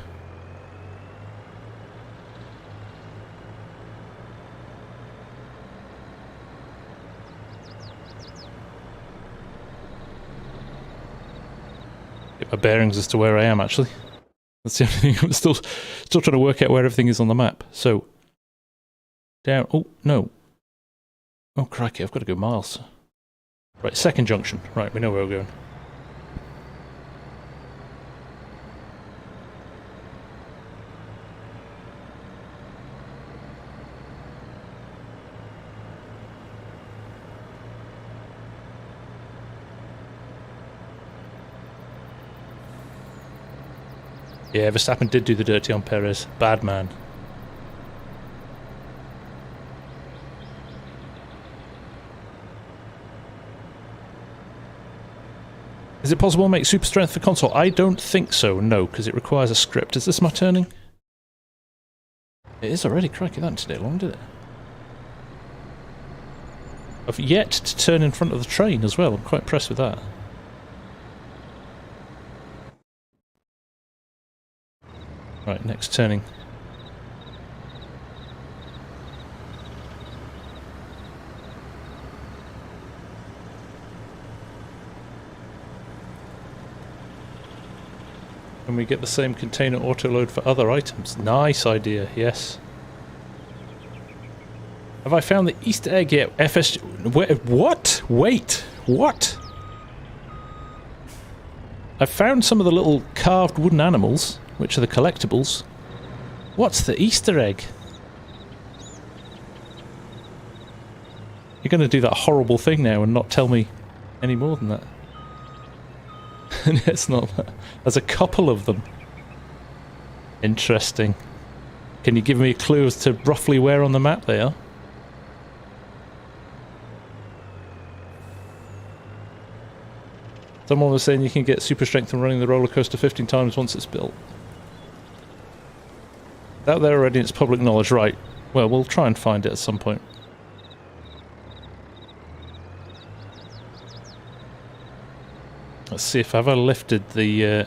Get my bearings as to where I am, actually. That's the only thing. I'm still trying to work out where everything is on the map. So, down. Oh, no. Oh, crikey, I've got to go miles. Right, second junction. Right, we know where we're going. Yeah, Verstappen did do the dirty on Perez. Bad man. Is it possible to make super strength for console? I don't think so, no, because it requires a script. Is this my turning? It is already. Crikey, that didn't take long, did it? I've yet to turn in front of the train as well. I'm quite impressed with that. Right, next turning. Can we get the same container autoload for other items? Nice idea, yes. Have I found the Easter egg yet? FS... What? Wait, what? I found some of the little carved wooden animals, which are the collectibles. What's the Easter egg? You're going to do that horrible thing now and not tell me any more than that. It's not that. There's a couple of them. Interesting. Can you give me a clue as to roughly where on the map they are? Someone was saying you can get super strength from running the roller coaster 15 times once it's built. Out there already, it's public knowledge, right? Well, we'll try and find it at some point. Let's see if I've ever lifted the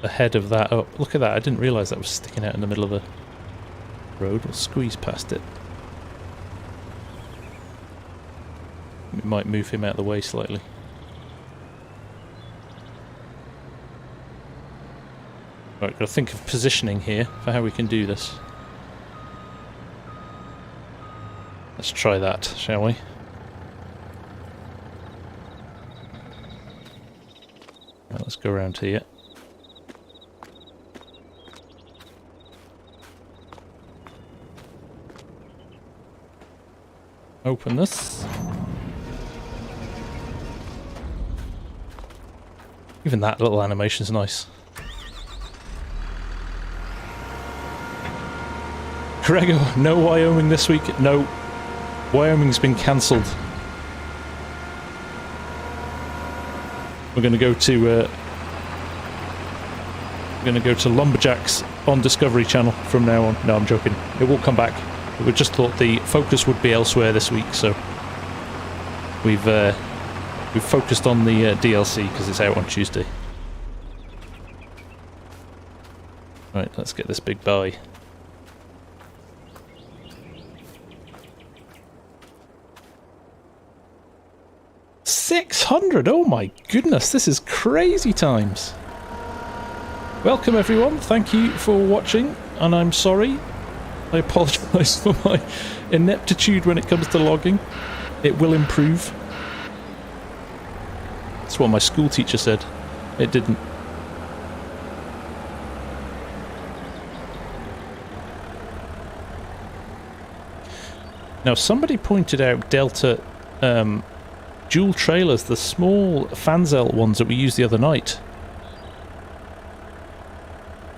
head of that up. Look at that, I didn't realise that was sticking out in the middle of the road. We'll squeeze past it. We might move him out of the way slightly. Right, got to think of positioning here for how we can do this. Let's try that, shall we? Right, let's go around here. Open this. Even that little animation's nice. Gregor, no Wyoming this week. No, Wyoming's been cancelled. We're going to go to Lumberjacks on Discovery Channel from now on. No, I'm joking. It will come back. We just thought the focus would be elsewhere this week, so we've focused on the DLC because it's out on Tuesday. Right, let's get this big buy. $600! Oh my goodness, this is crazy times. Welcome everyone, thank you for watching, and I'm sorry. I apologise for my ineptitude when it comes to logging. It will improve. That's what my school teacher said. It didn't. Now somebody pointed out Delta dual trailers, the small Fanzel ones that we used the other night.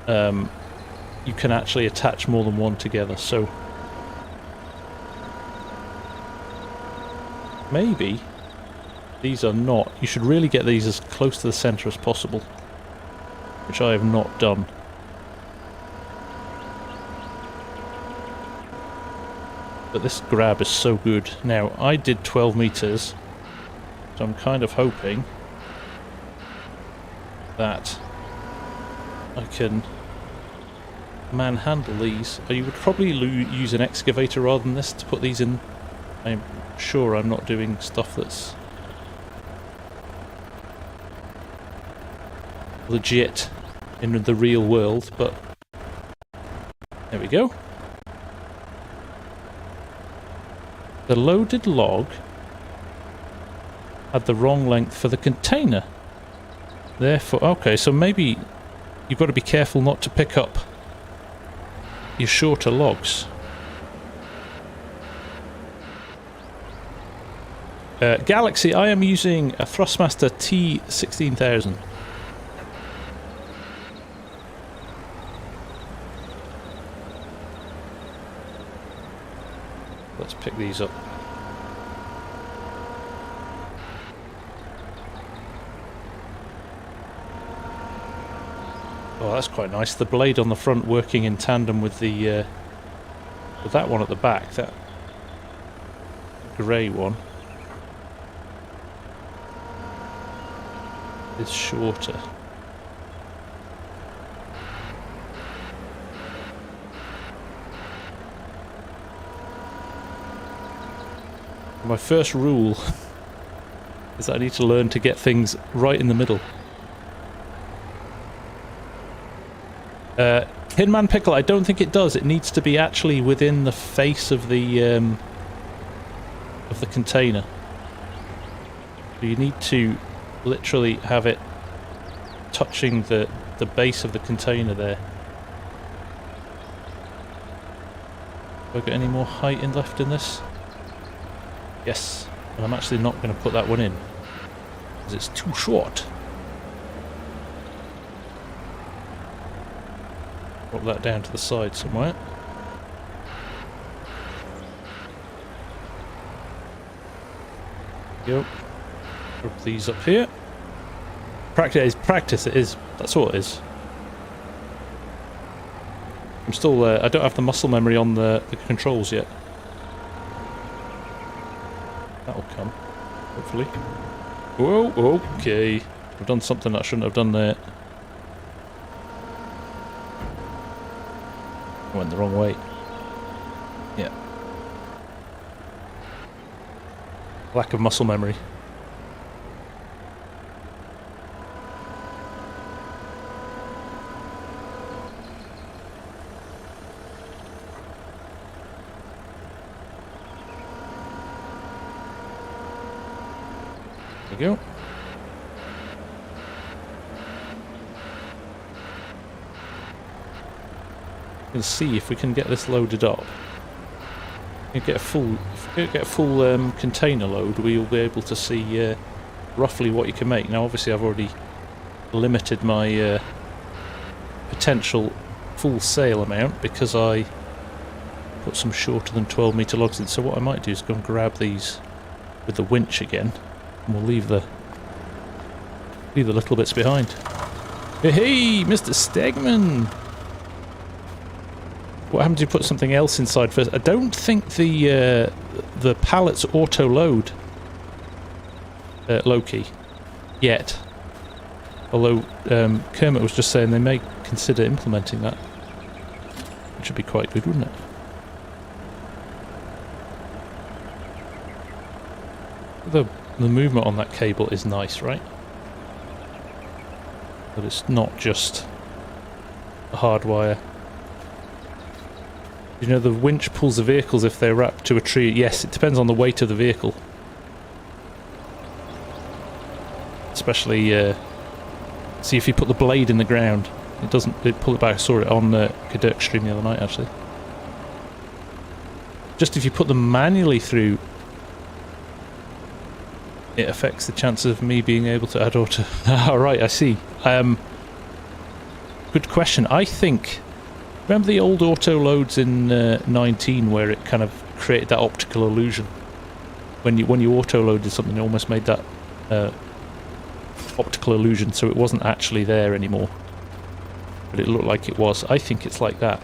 You can actually attach more than one together, so maybe These are not. You should really get these as close to the centre as possible, which I have not done. But this grab is so good. Now, I did 12 metres, so I'm kind of hoping that I can manhandle these. You would probably use an excavator rather than this to put these in. I'm sure I'm not doing stuff that's legit in the real world, but there we go. The loaded log had the wrong length for the container. Therefore, okay, so maybe you've got to be careful not to pick up your shorter logs. Galaxy, I am using a Thrustmaster T16000. Let's pick these up. Oh, that's quite nice. The blade on the front working in tandem with the with that one at the back, that grey one, is shorter. My first rule is that I need to learn to get things right in the middle. Hinman Pickle, I don't think it does. It needs to be actually within the face of the container. So you need to literally have it touching the base of the container there. Have I got any more height left in this? Yes, and I'm actually not going to put that one in because it's too short. Drop that down to the side somewhere. Go. Drop these up here. Practice. It is. That's all it is. I'm still. I don't have the muscle memory on the controls yet. That'll come, hopefully. Whoa, okay. I've done something I shouldn't have done there. I went the wrong way. Yeah. Lack of muscle memory. There we go. We'll see if we can get this loaded up. If we get a full container load, we'll be able to see roughly what you can make. Now, obviously, I've already limited my potential full sale amount because I put some shorter than 12 metre logs in. So what I might do is go and grab these with the winch again. And we'll leave the little bits behind. Hey, Mr. Stegman! What happens if you put something else inside first? I don't think the pallets auto load low-key yet. Although Kermit was just saying they may consider implementing that, which would be quite good, wouldn't it? The movement on that cable is nice, right? But it's not just a hard wire. You know, the winch pulls the vehicles if they're wrapped to a tree. Yes, it depends on the weight of the vehicle. Especially, see if you put the blade in the ground. It doesn't pull it back. I saw it on Cadet Extreme the other night, actually. Just if you put them manually through, it affects the chances of me being able to add auto. Alright, I see. Good question. I think... Remember the old auto loads in 19 where it kind of created that optical illusion? When you auto loaded something, it almost made that optical illusion, so it wasn't actually there anymore. But it looked like it was. I think it's like that.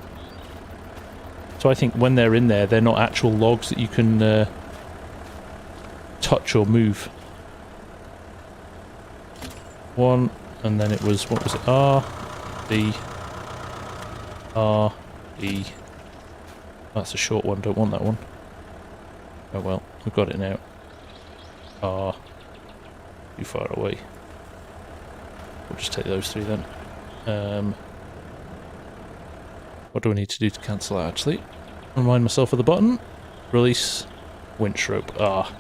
So I think when they're in there, they're not actual logs that you can touch or move. One, and then it was, what was it? R, D, R, E. That's a short one, don't want that one. Oh well, we've got it now. R, too far away. We'll just take those three then. What do I need to do to cancel that actually? Remind myself of the button. Release winch rope. Ah.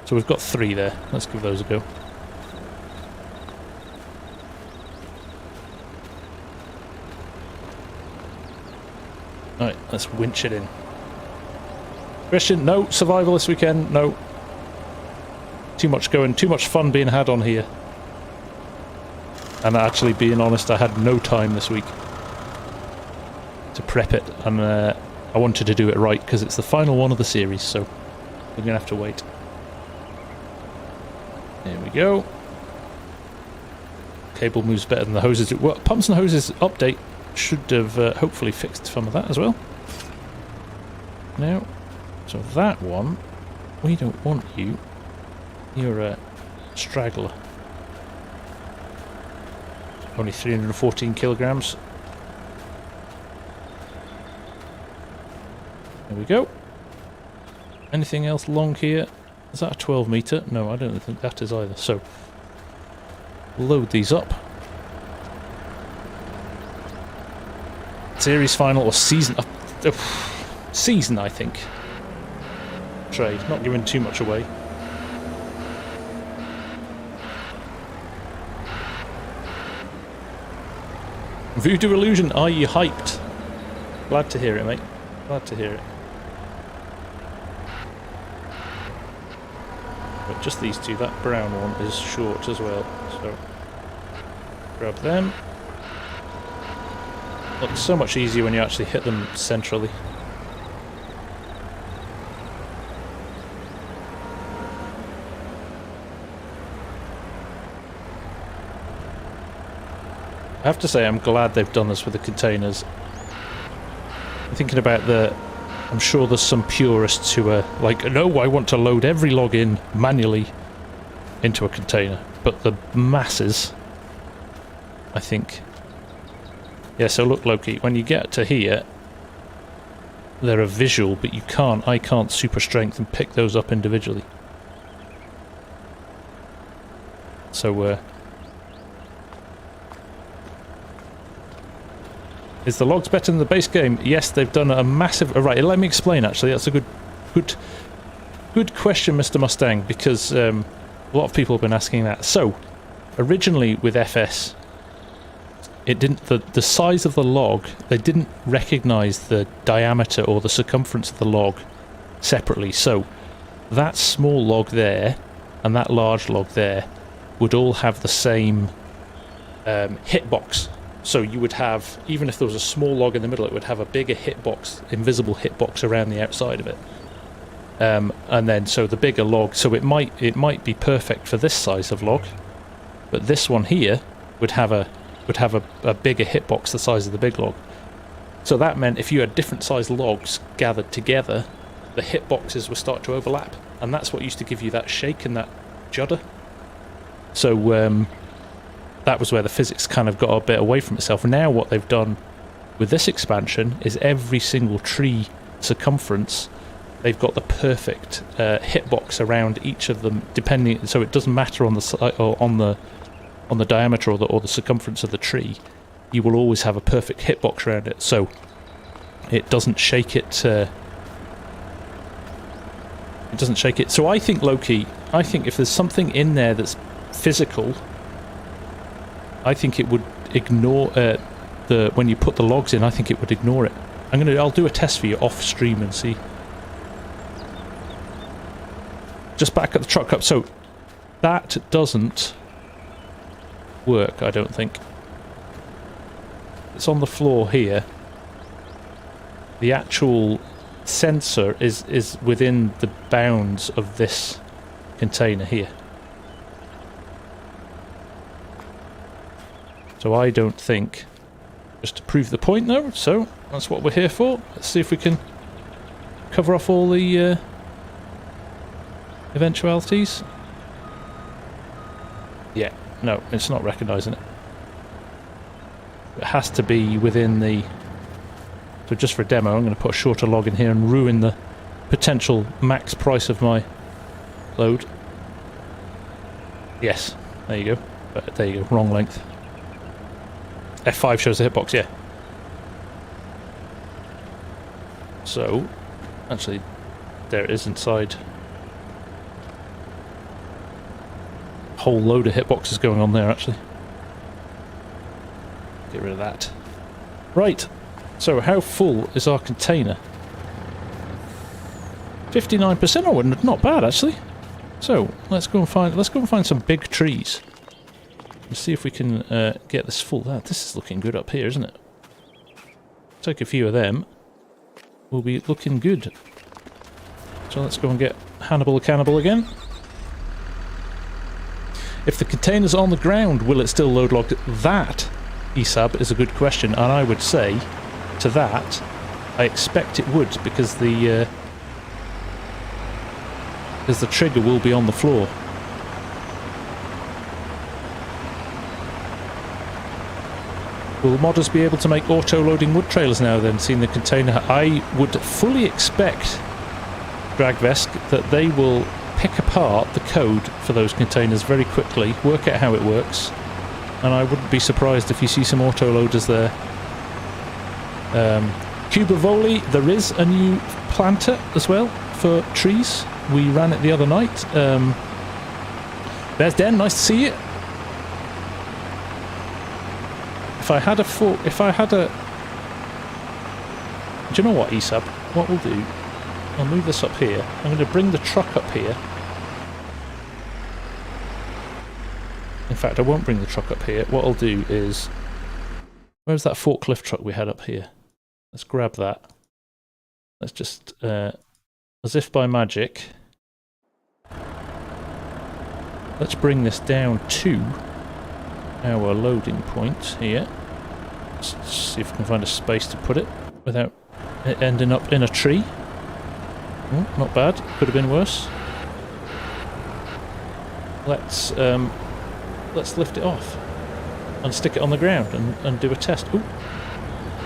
So we've got three there. Let's give those a go. Alright, let's winch it in. Christian, no survival this weekend, no. Too much going, too much fun being had on here. And actually, being honest, I had no time this week to prep it, and I wanted to do it right because it's the final one of the series, so we're going to have to wait. There we go. Cable moves better than the hoses do. Well, pumps and hoses update should have hopefully fixed some of that as well. Now, so that one, we don't want you. You're a straggler. Only 314 kilograms. There we go. Anything else long here? Is that a 12 meter? No, I don't think that is either. So, load these up. Series final or season? Season, I think. Trade, not giving too much away. Voodoo Illusion, are you hyped? Glad to hear it, mate. Glad to hear it. But just these two, that brown one is short as well, so grab them. Looks so much easier when you actually hit them centrally. I have to say I'm glad they've done this with the containers. I'm thinking about I'm sure there's some purists who are like, no, I want to load every log in manually into a container. But the masses, I think... Yeah, so look, Loki, when you get to here, they're a visual, but I can't super strength and pick those up individually. So, is the logs better than the base game? Yes, they've done a massive... right, let me explain, actually. That's a good question, Mr. Mustang, because a lot of people have been asking that. So, originally with FS, it didn't... The size of the log, they didn't recognise the diameter or the circumference of the log separately. So, that small log there and that large log there would all have the same hitbox. So you would have, even if there was a small log in the middle, it would have a bigger hitbox, invisible hitbox around the outside of it. And then, so the bigger log, so it might be perfect for this size of log, but this one here would have a bigger hitbox the size of the big log. So that meant if you had different sized logs gathered together, the hitboxes would start to overlap, and that's what used to give you that shake and that judder. So that was where the physics kind of got a bit away from itself. Now what they've done with this expansion is every single tree circumference, they've got the perfect hitbox around each of them, depending. So it doesn't matter on the or on the diameter or the circumference of the tree. You will always have a perfect hitbox around it, so it doesn't shake it. It doesn't shake it. So I think, low-key, I think if there's something in there that's physical, I think it would ignore when you put the logs in. I think it would ignore it. I'll do a test for you off stream and see. Just back at the truck up. So that doesn't work, I don't think. It's on the floor here. The actual sensor is within the bounds of this container here. So I don't think... Just to prove the point though, so that's what we're here for. Let's see if we can cover off all the eventualities. Yeah, no, it's not recognising it. It has to be within the... So just for a demo, I'm going to put a shorter log in here and ruin the potential max price of my load. Yes, there you go. There you go, wrong length. F5 shows the hitbox, yeah. So, actually, there it is inside. Whole load of hitboxes going on there, actually. Get rid of that. Right, so how full is our container? 59%. Oh, not bad actually. So let's go and find some big trees. Let's see if we can get this full. This is looking good up here, isn't it? Take a few of them. We'll be looking good. So let's go and get Hannibal the Cannibal again. If the container's on the ground, will it still load log? That, ESAB, is a good question, and I would say to that, I expect it would, because the trigger will be on the floor. Will modders be able to make auto-loading wood trailers now then, seeing the container? I would fully expect, Dragvesk, that they will pick apart the code for those containers very quickly, work out how it works, and I wouldn't be surprised if you see some auto-loaders there. Cubivoli, there is a new planter as well for trees. We ran it the other night. There's Den, nice to see you. If I had a... Do you know what, ESAB? What we'll do, I'll move this up here. I'm going to bring the truck up here. In fact, I won't bring the truck up here. What I'll do is... Where's that forklift truck we had up here? Let's grab that. Let's just, as if by magic, let's bring this down to our loading point here. Let's see if we can find a space to put it without it ending up in a tree. Oh, not bad. Could have been worse. Let's lift it off and stick it on the ground and do a test. Ooh,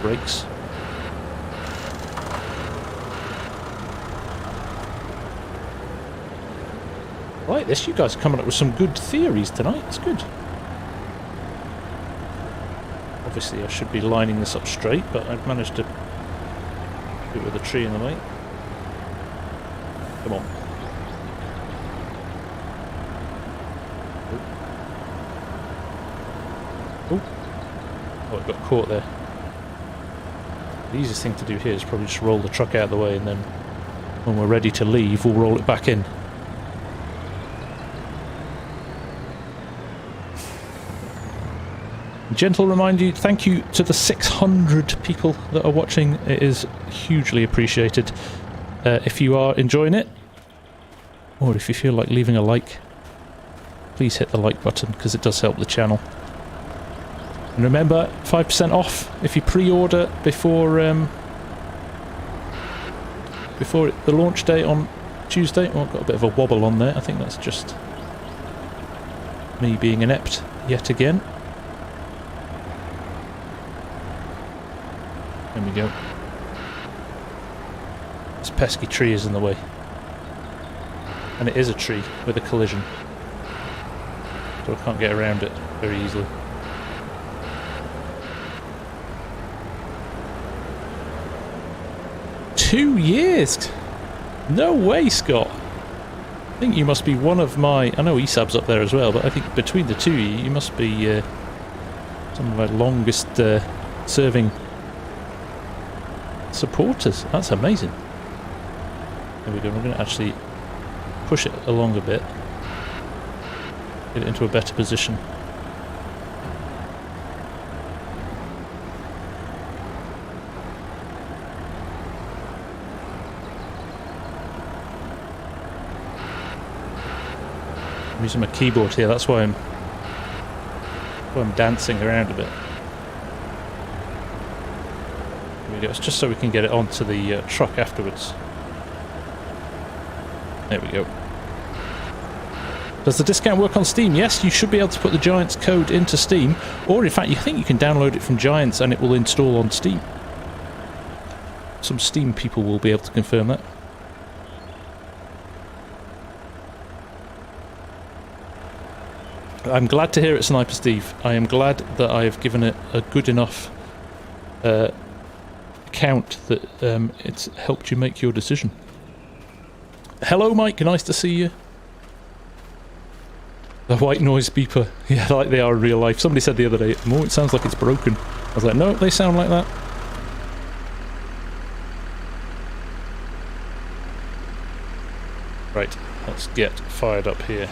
brakes. Like this, you guys are coming up with some good theories tonight. It's good. Obviously, I should be lining this up straight, but I've managed to do it with a tree in the way. Come on. Oh, it got caught there. The easiest thing to do here is probably just roll the truck out of the way, and then when we're ready to leave, we'll roll it back in. Gentle reminder, thank you to the 600 people that are watching. It is hugely appreciated. If you are enjoying it, or if you feel like leaving a like, please hit the like button, because it does help the channel. And remember, 5% off if you pre-order before the launch day on Tuesday. Oh, I've got a bit of a wobble on there. I think that's just me being inept yet again. There we go. This pesky tree is in the way. And it is a tree with a collision. So I can't get around it very easily. Two years? No way, Scott. I think you must be one of my... I know ESAB's up there as well, but I think between the two of you, you must be some of my longest serving supporters. That's amazing. There we go. We're going to actually push it along a bit. Get it into a better position. I'm using my keyboard here, that's why I'm So I'm dancing around a bit. There we go. It's just so we can get it onto the truck afterwards. There we go. Does the discount work on Steam? Yes, you should be able to put the Giants code into Steam, or in fact, you think you can download it from Giants and it will install on Steam. Some Steam people will be able to confirm that. I'm glad to hear it, Sniper Steve. I am glad that I have given it a good enough account that it's helped you make your decision. Hello, Mike. Nice to see you. The white noise beeper. Yeah, like they are in real life. Somebody said the other day, "Oh, it sounds like it's broken." I was like, no, they sound like that. Right, let's get fired up here.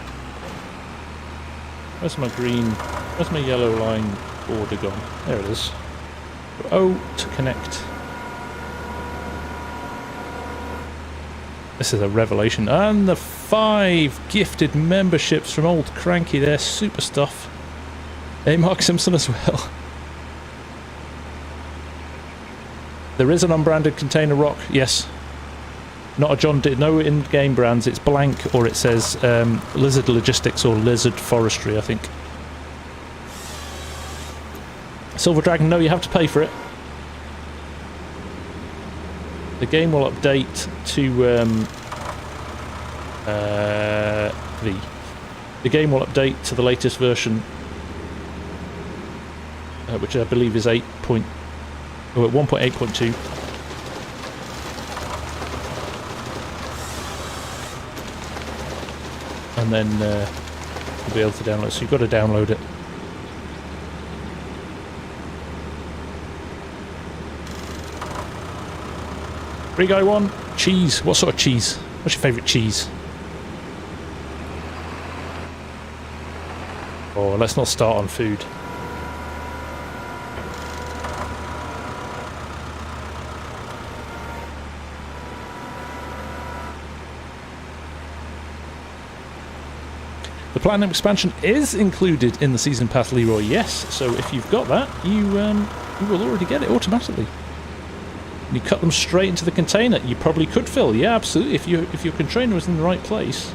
Where's my green, where's my yellow line border gone? There it is. O to connect. This is a revelation. And the 5 gifted memberships from old Cranky there. Super stuff. Hey, Mark Simpson as well. There is an unbranded container rock. Yes. Not a John Deere. No in-game brands. It's blank, or it says Lizard Logistics or Lizard Forestry, I think. Silver Dragon, no, you have to pay for it. The game will update to the game will update to the latest version, which I believe is 1.8.2. And then you'll be able to download. So you've got to download it. Free guy 1. Cheese. What sort of cheese? What's your favourite cheese? Oh, let's not start on food. The Platinum expansion is included in the Season Pass, Leroy. Yes, so if you've got that, you will already get it automatically. You cut them straight into the container. You probably could fill. Yeah, absolutely. If your container was in the right place,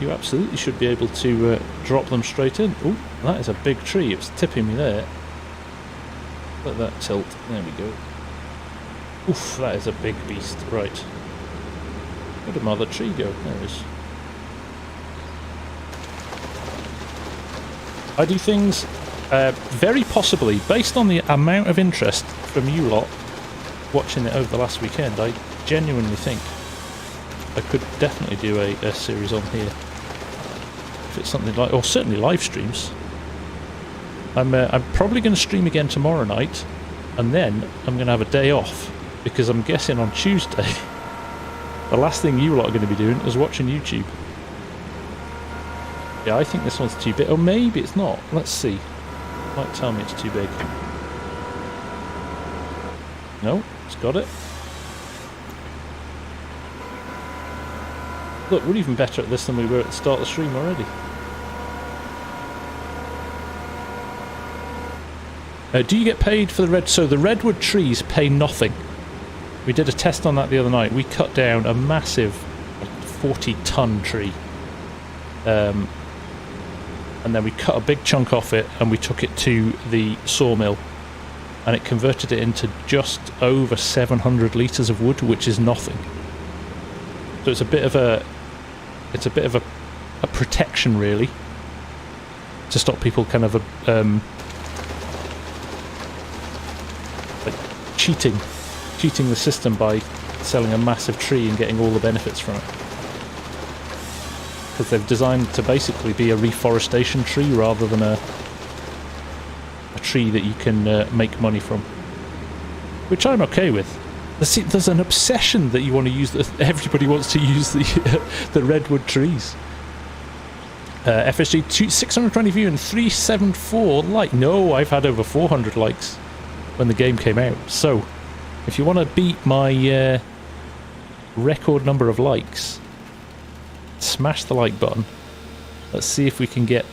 you absolutely should be able to drop them straight in. Oh, that is a big tree. It was tipping me there. Let that tilt. There we go. Oof, that is a big beast. Right. Where did my other tree go? There it is. I do things very possibly, based on the amount of interest from you lot watching it over the last weekend, I genuinely think I could definitely do a series on here. If it's something like, or certainly live streams. I'm probably going to stream again tomorrow night, and then I'm going to have a day off, because I'm guessing on Tuesday the last thing you lot are going to be doing is watching YouTube. Yeah, I think this one's too big. Or maybe it's not. Let's see. Might tell me it's too big. No, it's got it. Look, we're even better at this than we were at the start of the stream already. Do you get paid for the red? So the redwood trees pay nothing. We did a test on that the other night. We cut down a massive 40-ton tree. And then we cut a big chunk off it and we took it to the sawmill, and it converted it into just over 700 litres of wood, which is nothing. So it's a bit of a protection, really, to stop people kind of like cheating the system by selling a massive tree and getting all the benefits from it. Because they've designed to basically be a reforestation tree rather than a tree that you can make money from, which I'm okay with. There's an obsession that you want to use. Everybody wants to use the redwood trees. FSG 620 view and 374 like. No, I've had over 400 likes when the game came out. So, if you want to beat my record number of likes, smash the like button. Let's see if we can get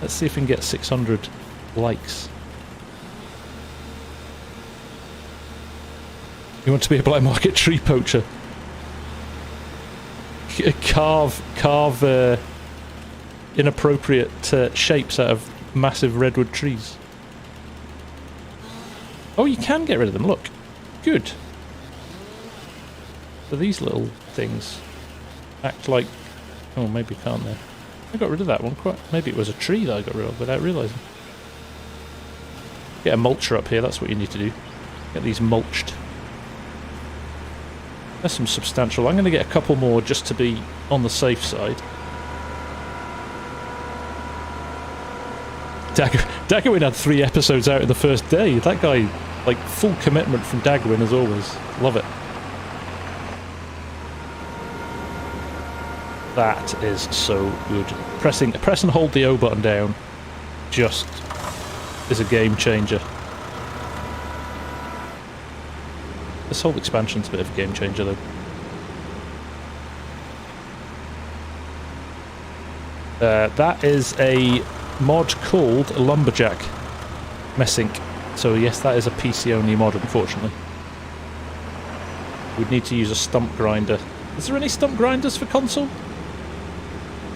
Let's see if we can get 600 likes. You want to be a black market tree poacher? Carve inappropriate shapes out of massive redwood trees. Oh, you can get rid of them, look. Good. So these little things act like... Oh, maybe can't they? I got rid of that one quite... Maybe it was a tree that I got rid of without realising. Get a mulcher up here, that's what you need to do. Get these mulched. That's some substantial. I'm going to get a couple more just to be on the safe side. Daggerwin had 3 episodes out in the first day. That guy, like, full commitment from Daggerwin as always. Love it. That is so good. Press and hold the O button down just is a game changer. This whole expansion's a bit of a game changer though. That is a mod called Lumberjack Messink. So yes, that is a PC only mod, unfortunately. We'd need to use a stump grinder. Is there any stump grinders for console?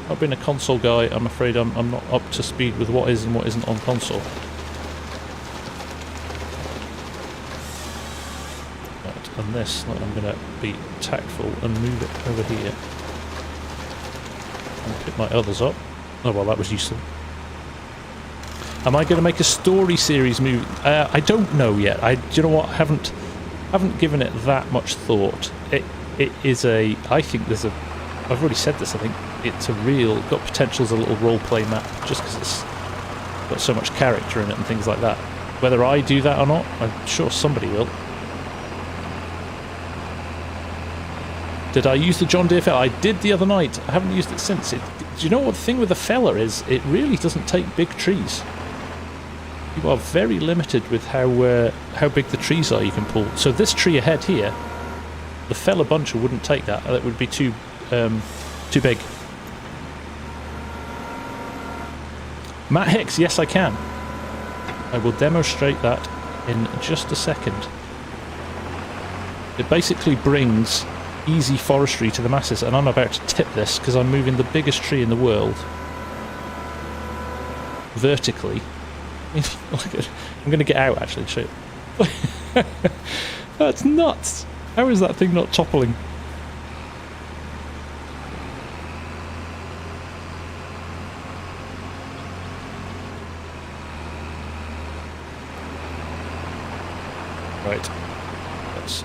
Not being a console guy, I'm afraid I'm not up to speed with what is and what isn't on console. Right, and this, I'm going to be tactful and move it over here. And pick my others up. Oh well, that was useful. Am I going to make a story series movie? I don't know yet. Do you know what? I haven't given it that much thought. It is a... I think there's a... I've already said this, I think. It's a real... got potential as a little role-play map, just because it's got so much character in it and things like that. Whether I do that or not, I'm sure somebody will. Did I use the John Deere feller? I did the other night. I haven't used it since. Do you know what the thing with the feller is? It really doesn't take big trees. You are very limited with how big the trees are you can pull. So this tree ahead here, the feller buncher wouldn't take that. That would be too big. Matt Hicks, yes I can. I will demonstrate that in just a second. It basically brings easy forestry to the masses, and I'm about to tip this because I'm moving the biggest tree in the world vertically. I'm going to get out actually, show you. That's nuts. How is that thing not toppling? Right, let's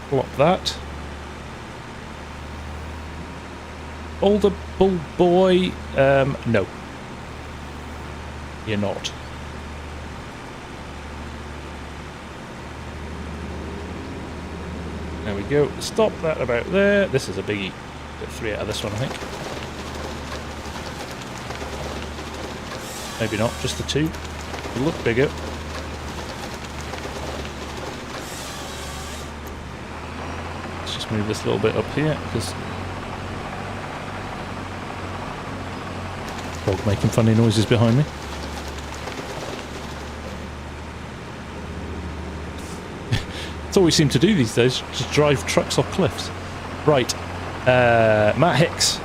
plop that. Older bull boy, no. You're not. There we go. Stop that about there. This is a biggie. Get 3 out of this one, I think. Maybe not, just the 2. It'll look bigger. Let's just move this little bit up here, because... dog making funny noises behind me. That's all we seem to do these days, just drive trucks off cliffs. Right, Matt Hicks.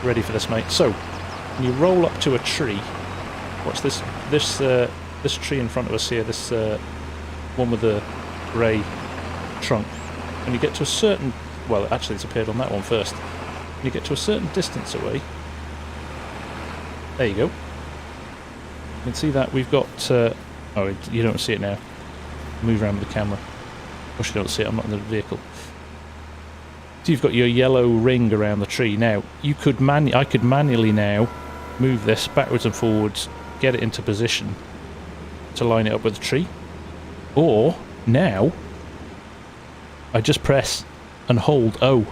Ready for this, mate. So, when you roll up to a tree, watch this tree in front of us here, this one with the grey trunk. When you get to a certain... well, actually it's appeared on that one first. When you get to a certain distance away, there you go. You can see that we've got... oh, you don't see it now. Move around with the camera. Of course you don't see it, I'm not in the vehicle. So you've got your yellow ring around the tree. Now, you could I could manually now move this backwards and forwards, get it into position to line it up with the tree. Or, now, I just press and hold O.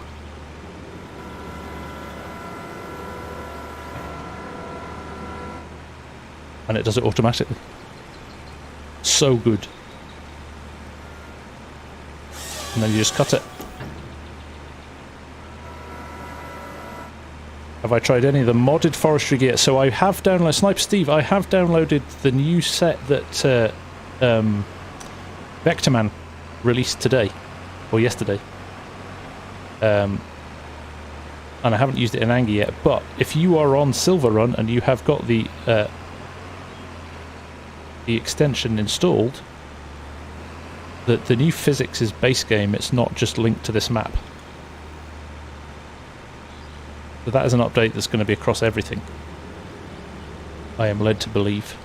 And it does it automatically. So good. And then you just cut it. Have I tried any of the modded forestry gear? So I have downloaded... Sniper Steve, I have downloaded the new set that Vectorman released today. Or yesterday. And I haven't used it in anger yet. But if you are on Silver Run and you have got the extension installed, the new physics is base game. It's not just linked to this map. So that is an update that's going to be across everything. I am led to believe.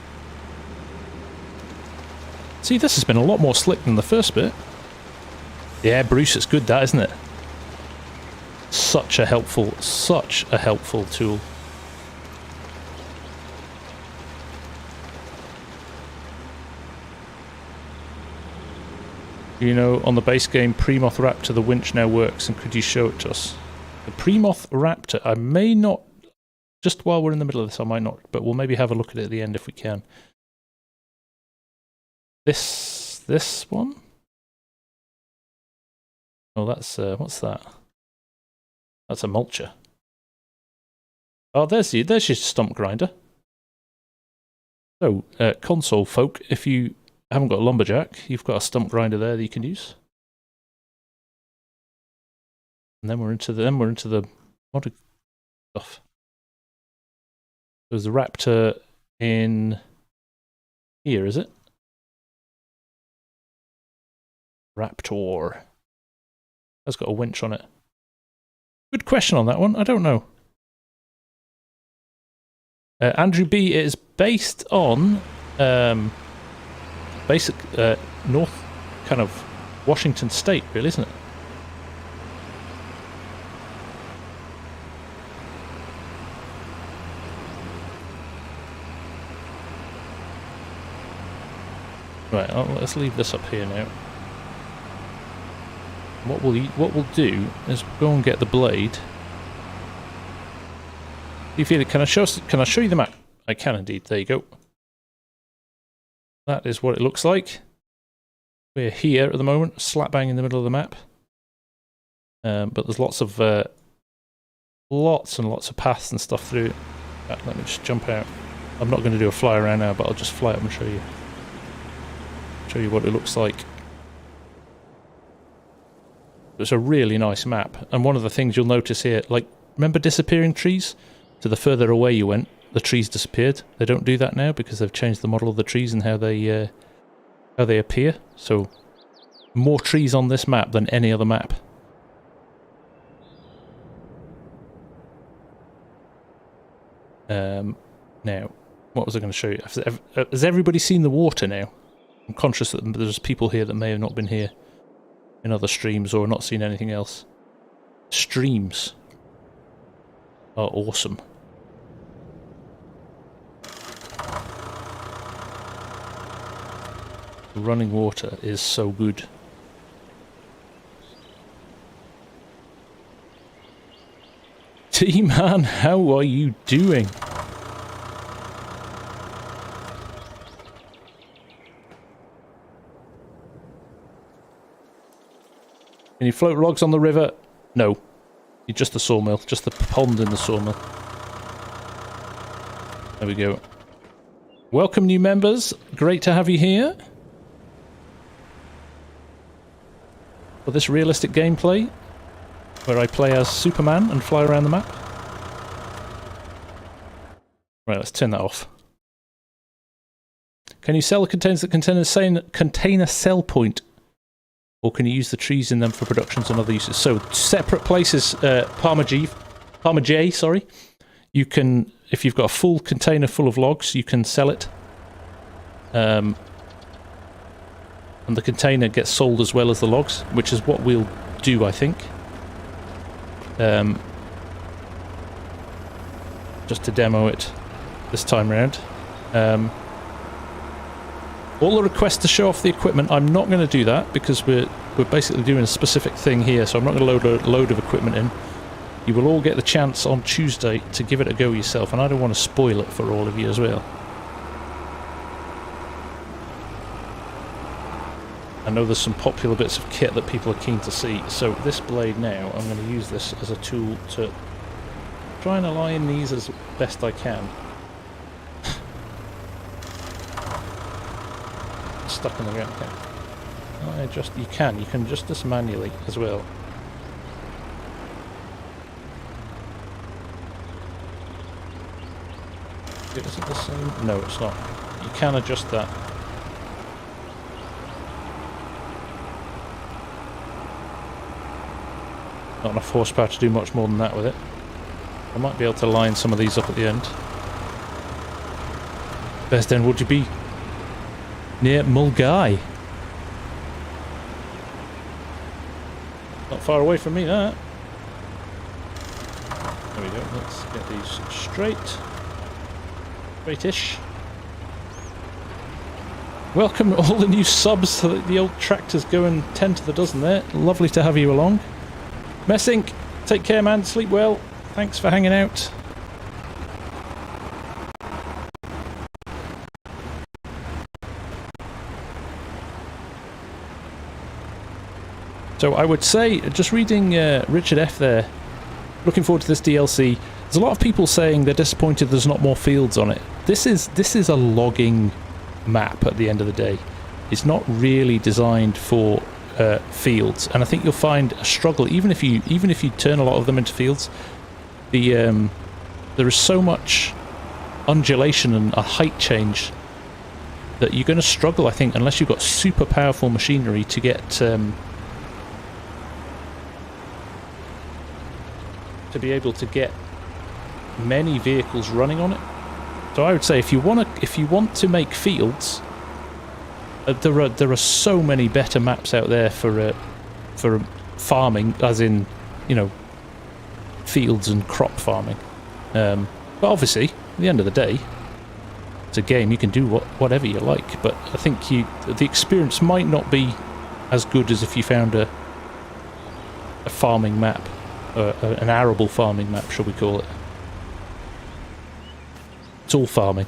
See, this has been a lot more slick than the first bit. Yeah, Bruce, it's good that, isn't it? Such a helpful tool. You know, on the base game, Premoth Raptor, the winch now works, and could you show it to us? The Premoth Raptor, I may not, just while we're in the middle of this, I might not, but we'll maybe have a look at it at the end if we can. This one? Oh, that's, what's that? That's a mulcher. Oh, there's your stump grinder. So, console folk, if you haven't got a lumberjack, you've got a stump grinder there that you can use. And then we're into the modded stuff. There's the Raptor in here, is it? Raptor. That's got a winch on it. Good question on that one. I don't know. Andrew B, it is based on basic north kind of Washington State, really, isn't it? Right, let's leave this up here now. What we'll do is go and get the blade. Do you feel it? Can I show you the map? I can indeed. There you go. That is what it looks like. We're here at the moment, slap bang in the middle of the map. But there's lots and lots of paths and stuff through it. Let me just jump out. I'm not going to do a fly around now, but I'll just fly up and show you. Show you what it looks like. It's a really nice map, and one of the things you'll notice here, like, remember disappearing trees? So the further away you went, the trees disappeared. They don't do that now because they've changed the model of the trees and how they appear. So more trees on this map than any other map. Now, what was I going to show you? Has everybody seen the water now? I'm conscious that there's people here that may have not been here in other streams or not seen anything else. Streams are awesome. Running water is so good. T-Man, how are you doing? Can you float logs on the river? No. You're just the sawmill. Just the pond in the sawmill. There we go. Welcome, new members. Great to have you here. For this realistic gameplay, where I play as Superman and fly around the map. Right, let's turn that off. Can you sell the containers that contain a sell point? Or can you use the trees in them for productions and other uses? So, separate places, Parma J, sorry. You can, if you've got a full container full of logs, you can sell it. And the container gets sold as well as the logs, which is what we'll do, I think. Just to demo it this time round. All the requests to show off the equipment, I'm not going to do that because we're basically doing a specific thing here, so I'm not going to load a load of equipment in. You will all get the chance on Tuesday to give it a go yourself, and I don't want to spoil it for all of you as well. I know there's some popular bits of kit that people are keen to see, so this blade now, I'm going to use this as a tool to try and align these as best I can. Stuck in the ground. Okay. You can adjust this manually as well. Is it the same? No, it's not. You can adjust that. Not enough horsepower to do much more than that with it. I might be able to line some of these up at the end. Best end would you be near Mulgai? Not far away from me, that. There we go. Let's get these straight. Straightish. Welcome all the new subs. The old tractor's going 10 to the dozen there. Lovely to have you along. Messink, take care, man. Sleep well. Thanks for hanging out. So I would say, just reading Richard F there, looking forward to this DLC. There's a lot of people saying they're disappointed there's not more fields on it. This is a logging map at the end of the day. It's not really designed for fields, and I think you'll find a struggle even if you turn a lot of them into fields. There is so much undulation and a height change that you're going to struggle, I think, unless you've got super powerful machinery to get to be able to get many vehicles running on it. So I would say if you want to make fields, there are so many better maps out there for farming, as in, you know, fields and crop farming. But obviously, at the end of the day, it's a game. You can do whatever you like. But I think the experience might not be as good as if you found a farming map, an arable farming map, shall we call it? It's all farming.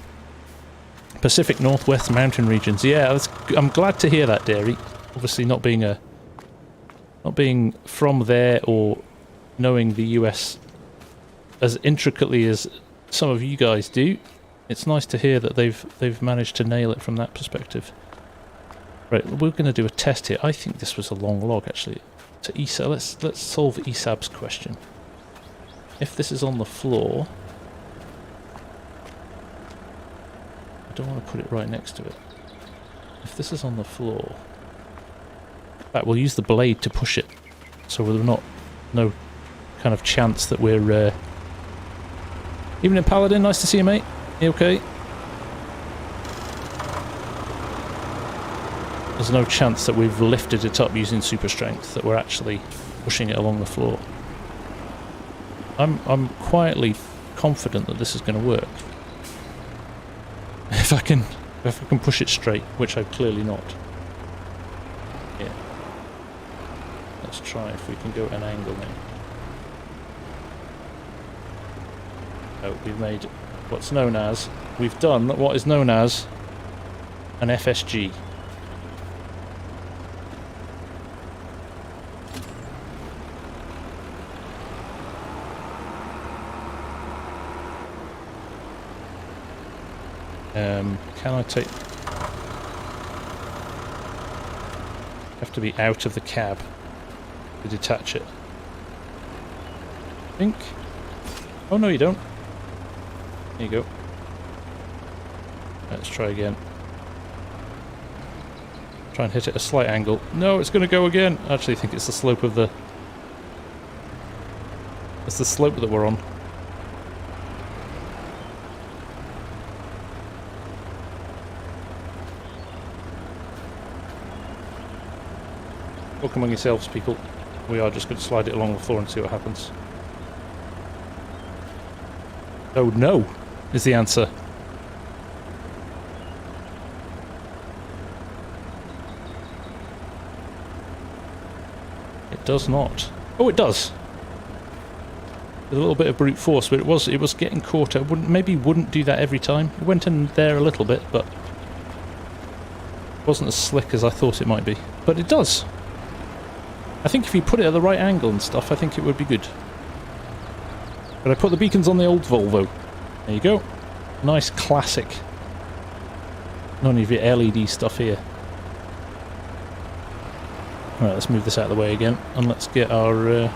Pacific Northwest mountain regions. Yeah, I'm glad to hear that, Dairy. Obviously, not being from there or knowing the US as intricately as some of you guys do, it's nice to hear that they've managed to nail it from that perspective. Right, we're going to do a test here. I think this was a long log, actually. To ESA, let's solve ESAB's question. If this is on the floor, I don't want to put it right next to it. If this is on the floor, in fact, we'll use the blade to push it, so we're no kind of chance that we're. Evening, Paladin. Nice to see you, mate. You okay? There's no chance that we've lifted it up using super strength, that we're actually pushing it along the floor. I'm quietly confident that this is going to work. If I can push it straight, which I'm clearly not. Yeah. Let's try if we can go at an angle now. Oh, we've done what is known as an FSG. Can I take... have to be out of the cab to detach it. I think... oh no, you don't. There you go. Let's try again. Try and hit it at a slight angle. No, it's going to go again. I actually think it's the slope of the... it's the slope that we're on. Talk among yourselves, people. We are just going to slide it along the floor and see what happens. Oh no, is the answer. It does not. Oh, it does. With a little bit of brute force, but it was getting caught. I wouldn't do that every time. It went in there a little bit, but it wasn't as slick as I thought it might be. But it does. I think if you put it at the right angle and stuff, I think it would be good. But But I put the beacons on the old Volvo. There you go. Nice classic. None of your LED stuff here. Alright, let's move this out of the way again. And let's get our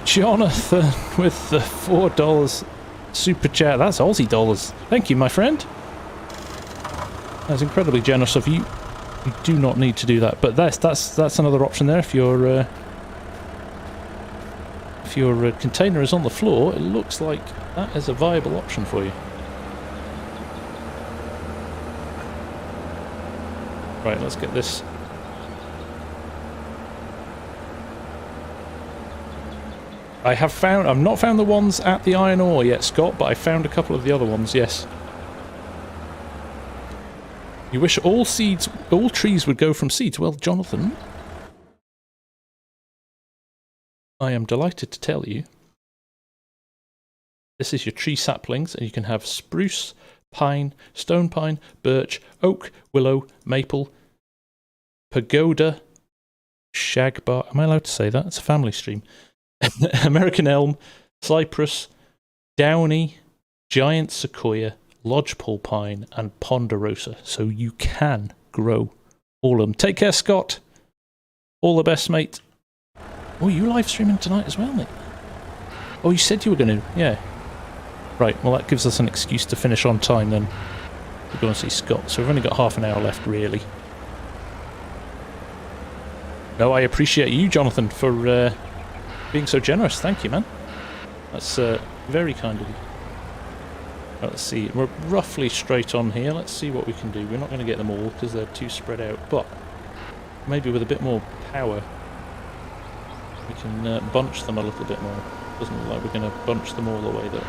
Jonathan with the $4 super chat. That's Aussie dollars. Thank you, my friend. That's incredibly generous of you. You do not need to do that. But that's another option there. If your container is on the floor, it looks like that is a viable option for you. Right, let's get this. I've not found the ones at the iron ore yet, Scott, but I found a couple of the other ones, yes. You wish all trees would go from seeds. Well, Jonathan, I am delighted to tell you. This is your tree saplings, and you can have spruce, pine, stone pine, birch, oak, willow, maple, pagoda, shagbark. Am I allowed to say that? It's a family stream. American elm, cypress, downy, giant sequoia, lodgepole pine, and ponderosa. So you can grow all of them. Take care, Scott. All the best, mate. Oh, you live streaming tonight as well, mate? Oh, you said you were going to. Yeah. Right, well that gives us an excuse to finish on time then. To go and see Scott. So we've only got half an hour left, really. No, I appreciate you, Jonathan, for being so generous. Thank you, man. That's very kind of you. Right, let's see. We're roughly straight on here. Let's see what we can do. We're not going to get them all because they're too spread out, but maybe with a bit more power we can bunch them a little bit more. Doesn't look like we're going to bunch them all the way though.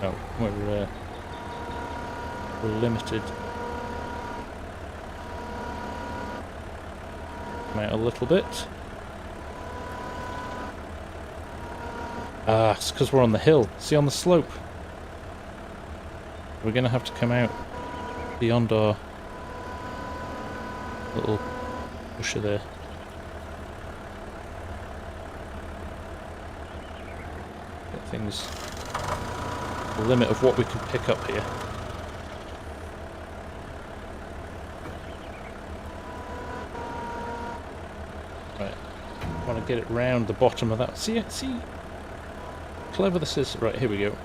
No, we're limited. Come out a little bit. Ah, it's because we're on the hill. See, on the slope. We're going to have to come out beyond our little pusher there. Get things... the limit of what we can pick up here. Right, I want to get it round the bottom of that. See, clever this is. Right, here we go.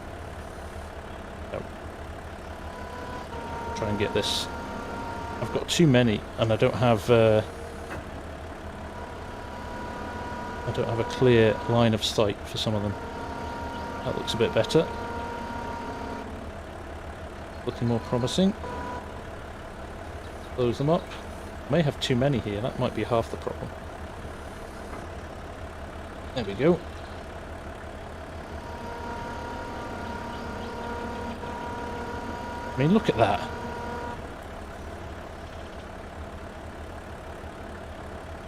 Oh. Try and get this. I've got too many, and I don't have a clear line of sight for some of them. That looks a bit better. Looking more promising. Close them up. May have too many here. That might be half the problem. There we go. I mean, look at that.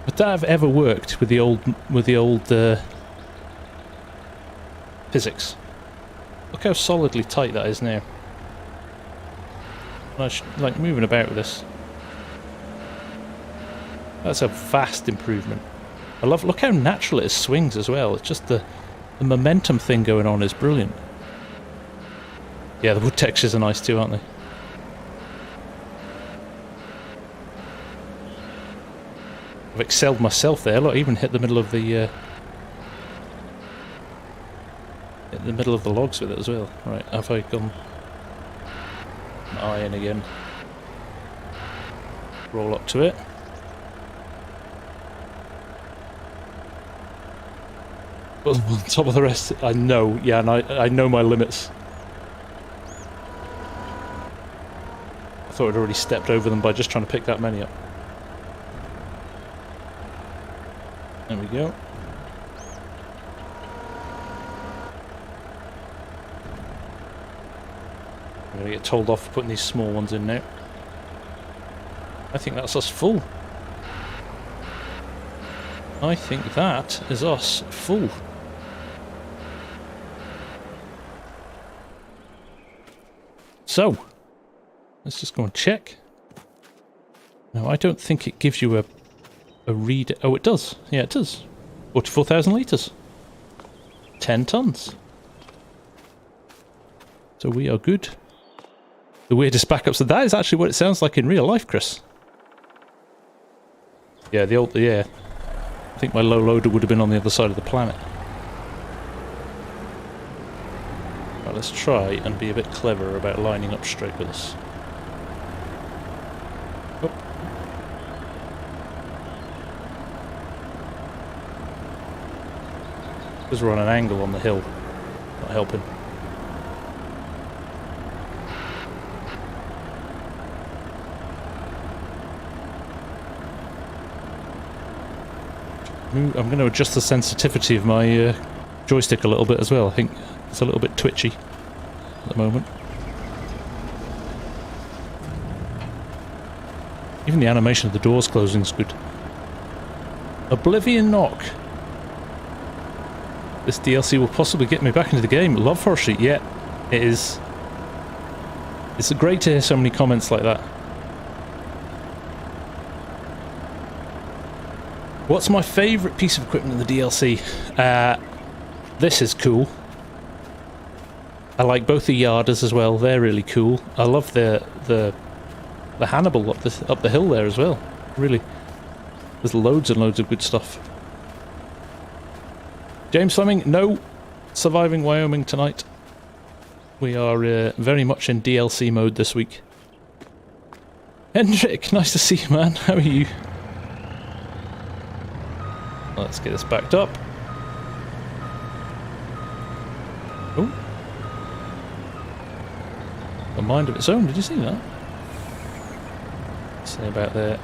Would that have ever worked with the old physics? Look how solidly tight that is now. Like moving about with this. That's a vast improvement. I love. Look how natural it swings as well. It's just the momentum thing going on is brilliant. Yeah, the wood textures are nice too, aren't they? I've excelled myself there. Look, I even hit the middle of the logs with it as well. Right, have I gone iron again? Roll up to it. But on top of the rest, I know. Yeah, and I know my limits. I thought I'd already stepped over them by just trying to pick that many up. There we go. I'm going to get told off for putting these small ones in now. I think that's us full. I think that is us full. So, let's just go and check. No, I don't think it gives you a a reader. Oh, it does. Yeah, it does. 44,000 litres. 10 tonnes. So we are good. The weirdest backup. So that is actually what it sounds like in real life, Chris. Yeah, yeah. I think my low loader would have been on the other side of the planet. Right, let's try and be a bit clever about lining up straight with us. Oh. Because we're on an angle on the hill. Not helping. I'm going to adjust the sensitivity of my joystick a little bit as well. I think it's a little bit twitchy at the moment. Even the animation of the doors closing is good. Oblivion Knock. This DLC will possibly get me back into the game. Love forestry. Yeah, it is. It's great to hear so many comments like that. What's my favourite piece of equipment in the DLC? This is cool. I like both the Yarders as well. They're really cool. I love the Hannibal up the hill there as well. Really, there's loads and loads of good stuff. James Fleming, no surviving Wyoming tonight. We are very much in DLC mode this week. Hendrik, nice to see you, man. How are you? Let's get this backed up. Oh. A mind of its own, did you see that? Say about there.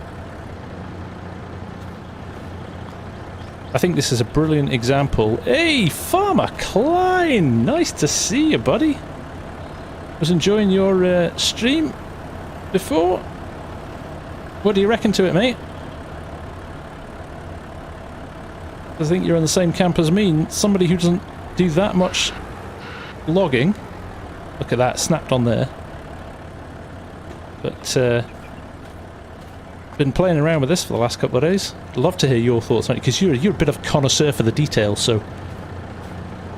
I think this is a brilliant example. Hey, Farmer Klein! Nice to see you, buddy. Was enjoying your stream before. What do you reckon to it, mate? I think you're in the same camp as me. Somebody who doesn't do that much logging. Look at that, snapped on there. But been playing around with this for the last couple of days. Love to hear your thoughts on it, because you're a bit of a connoisseur for the details, so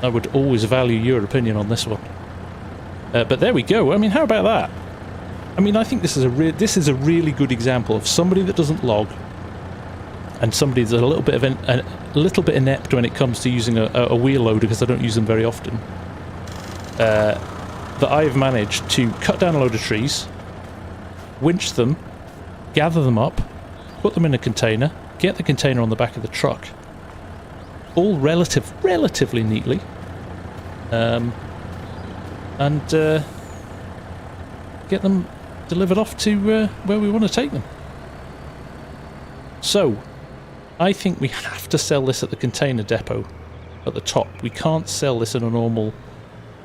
I would always value your opinion on this one. But there we go. I mean, how about that? I mean, I think this is a really good example of somebody that doesn't log, and somebody that's a little bit inept when it comes to using a wheel loader, because I don't use them very often. That I've managed to cut down a load of trees, winch them, gather them up, put them in a container, get the container on the back of the truck, all relatively neatly, and get them delivered off to where we want to take them. So, I think we have to sell this at the container depot at the top. We can't sell this in a normal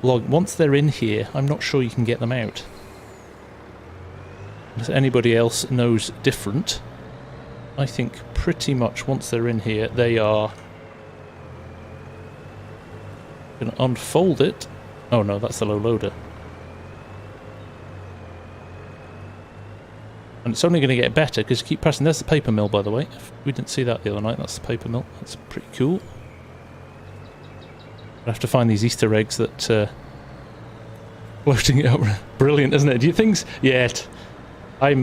log. Once they're in here, I'm not sure you can get them out. If anybody else knows different, I think pretty much once they're in here, they are going to unfold it. Oh no, that's the low loader. And it's only going to get better because you keep pressing. There's the paper mill, by the way. We didn't see that the other night. That's the paper mill. That's pretty cool. I have to find these Easter eggs that floating it up. Brilliant, isn't it? Do you think? Yeah. I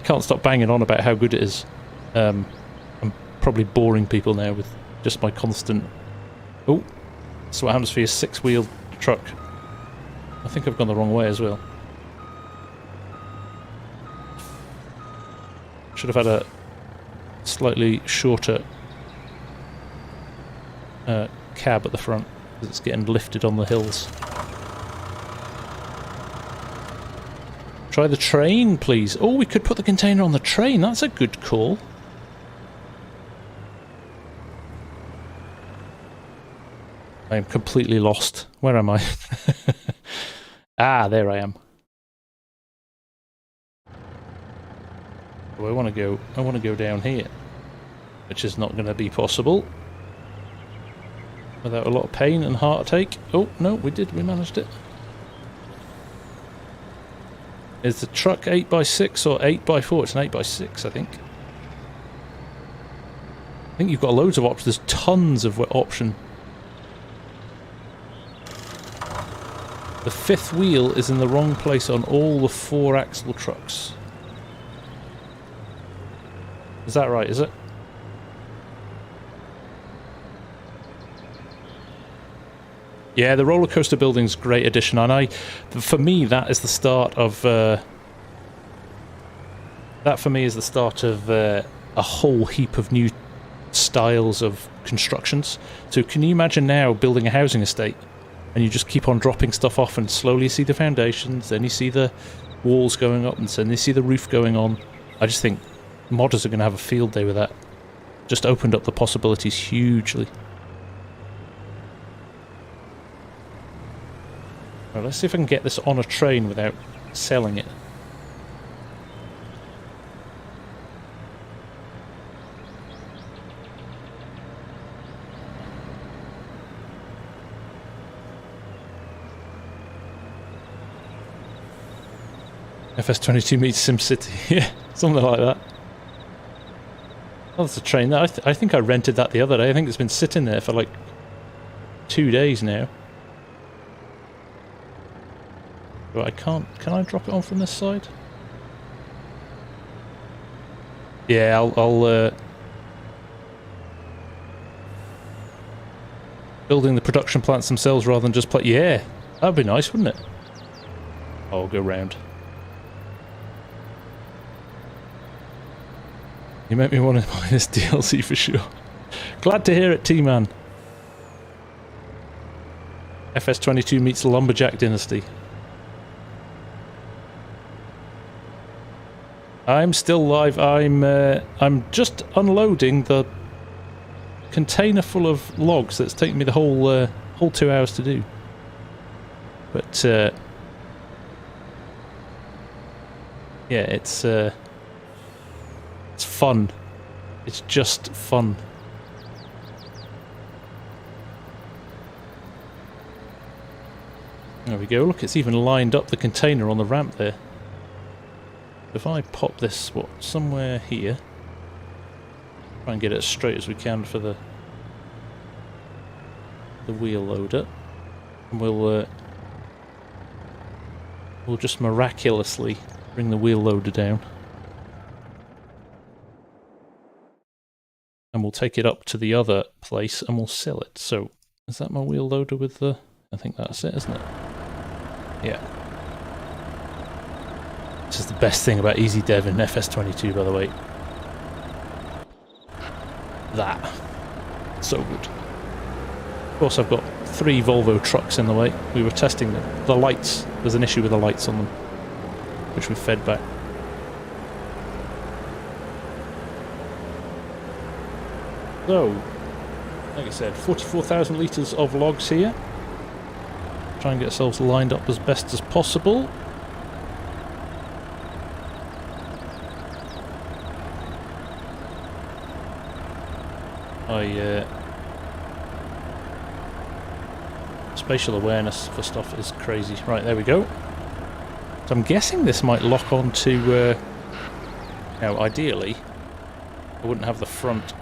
can't stop banging on about how good it is. I'm probably boring people now with just my constant. Oh, that's what happens for your six-wheel truck. I think I've gone the wrong way as well. Should have had a slightly shorter cab at the front, because it's getting lifted on the hills. Try the train, please. Oh, we could put the container on the train. That's a good call. I am completely lost. Where am I? Ah, there I am. Oh, I want to go down here, which is not going to be possible without a lot of pain and heartache. Oh no, we managed it. Is the truck 8x6 or 8x4? It's an 8x6, I think. I think you've got loads of options. There's tons of option. The fifth wheel is in the wrong place on all the 4-axle trucks. Is that right, is it? Yeah, the roller coaster building's a great addition, and for me, that is the start of a whole heap of new styles of constructions. So can you imagine now building a housing estate, and you just keep on dropping stuff off, and slowly see the foundations, then you see the walls going up, and then you see the roof going on. I just think modders are going to have a field day with that. Just opened up the possibilities hugely. Well, let's see if I can get this on a train without selling it. FS22 meets SimCity. Yeah, something like that. Oh, that's a train. I think I rented that the other day. I think it's been sitting there for like 2 days now. But I can't... Can I drop it on from this side? Yeah, I'll building the production plants themselves rather than just play... Yeah, that'd be nice, wouldn't it? I'll go round. You make me want to buy this DLC for sure. Glad to hear it, T-Man. FS22 meets Lumberjack Dynasty. I'm still live. I'm just unloading the container full of logs that's taken me the whole 2 hours to do. But yeah, it's fun. It's just fun. There we go. Look, it's even lined up the container on the ramp there. If I pop this, somewhere here, try and get it as straight as we can for the wheel loader, and we'll just miraculously bring the wheel loader down, and we'll take it up to the other place and we'll sell it. So, is that my wheel loader with the... I think that's it, isn't it? Yeah. This is the best thing about Easy Dev in FS22, by the way. That. So good. Of course, I've got 3 Volvo trucks in the way. We were testing them. The lights. There's an issue with the lights on them, which we fed back. So, like I said, 44,000 litres of logs here. Try and get ourselves lined up as best as possible. Spatial awareness for stuff is crazy. Right, there we go. So I'm guessing this might lock onto... now, ideally, I wouldn't have the front.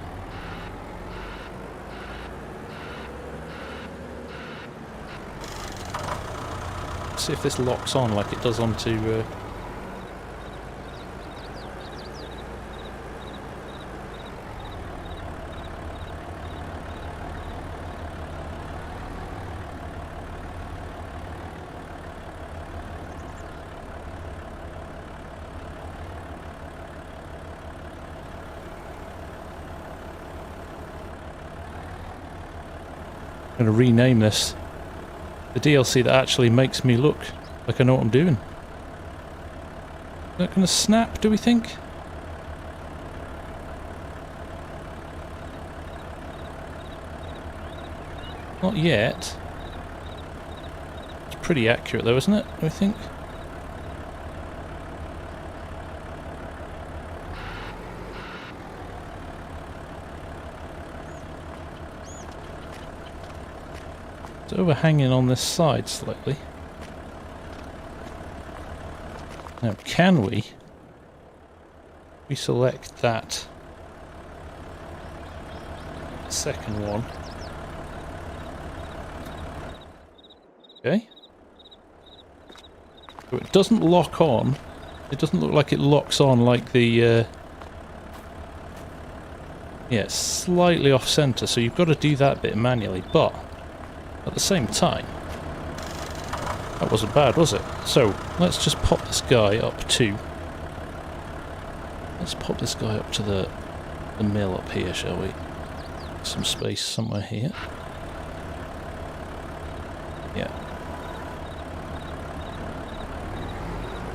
Let's see if this locks on like it does onto... I'm going to rename this the DLC that actually makes me look like I know what I'm doing. Is that going to snap, do we think? Not yet. It's pretty accurate though, isn't it, I think? It's overhanging on this side slightly. Now, can we select that second one. Okay. So it doesn't lock on. It doesn't look like it locks on like the... yeah, it's slightly off center, so you've got to do that bit manually, but at the same time, that wasn't bad, was it? So, let's just pop this guy up to... let's pop this guy up to the mill up here, shall we? Some space somewhere here. Yeah.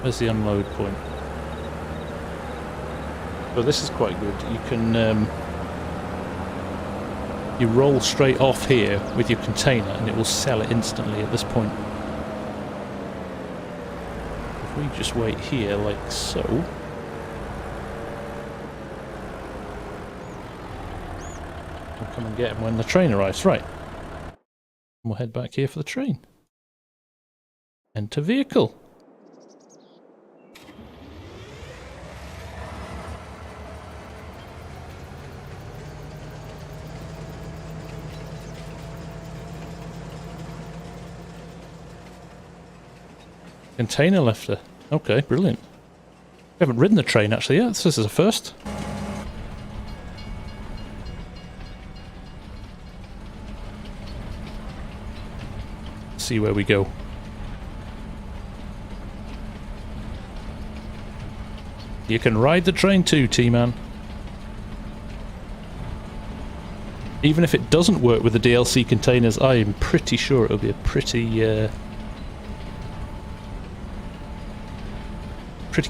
Where's the unload point? So this is quite good. You can... you roll straight off here with your container and it will sell it instantly at this point. If we just wait here like so... we'll come and get him when the train arrives. Right. We'll head back here for the train. Enter vehicle. Container lifter. Okay, brilliant. We haven't ridden the train actually yet. This is a first. See where we go. You can ride the train too, T-Man. Even if it doesn't work with the DLC containers, I am pretty sure it'll be a pretty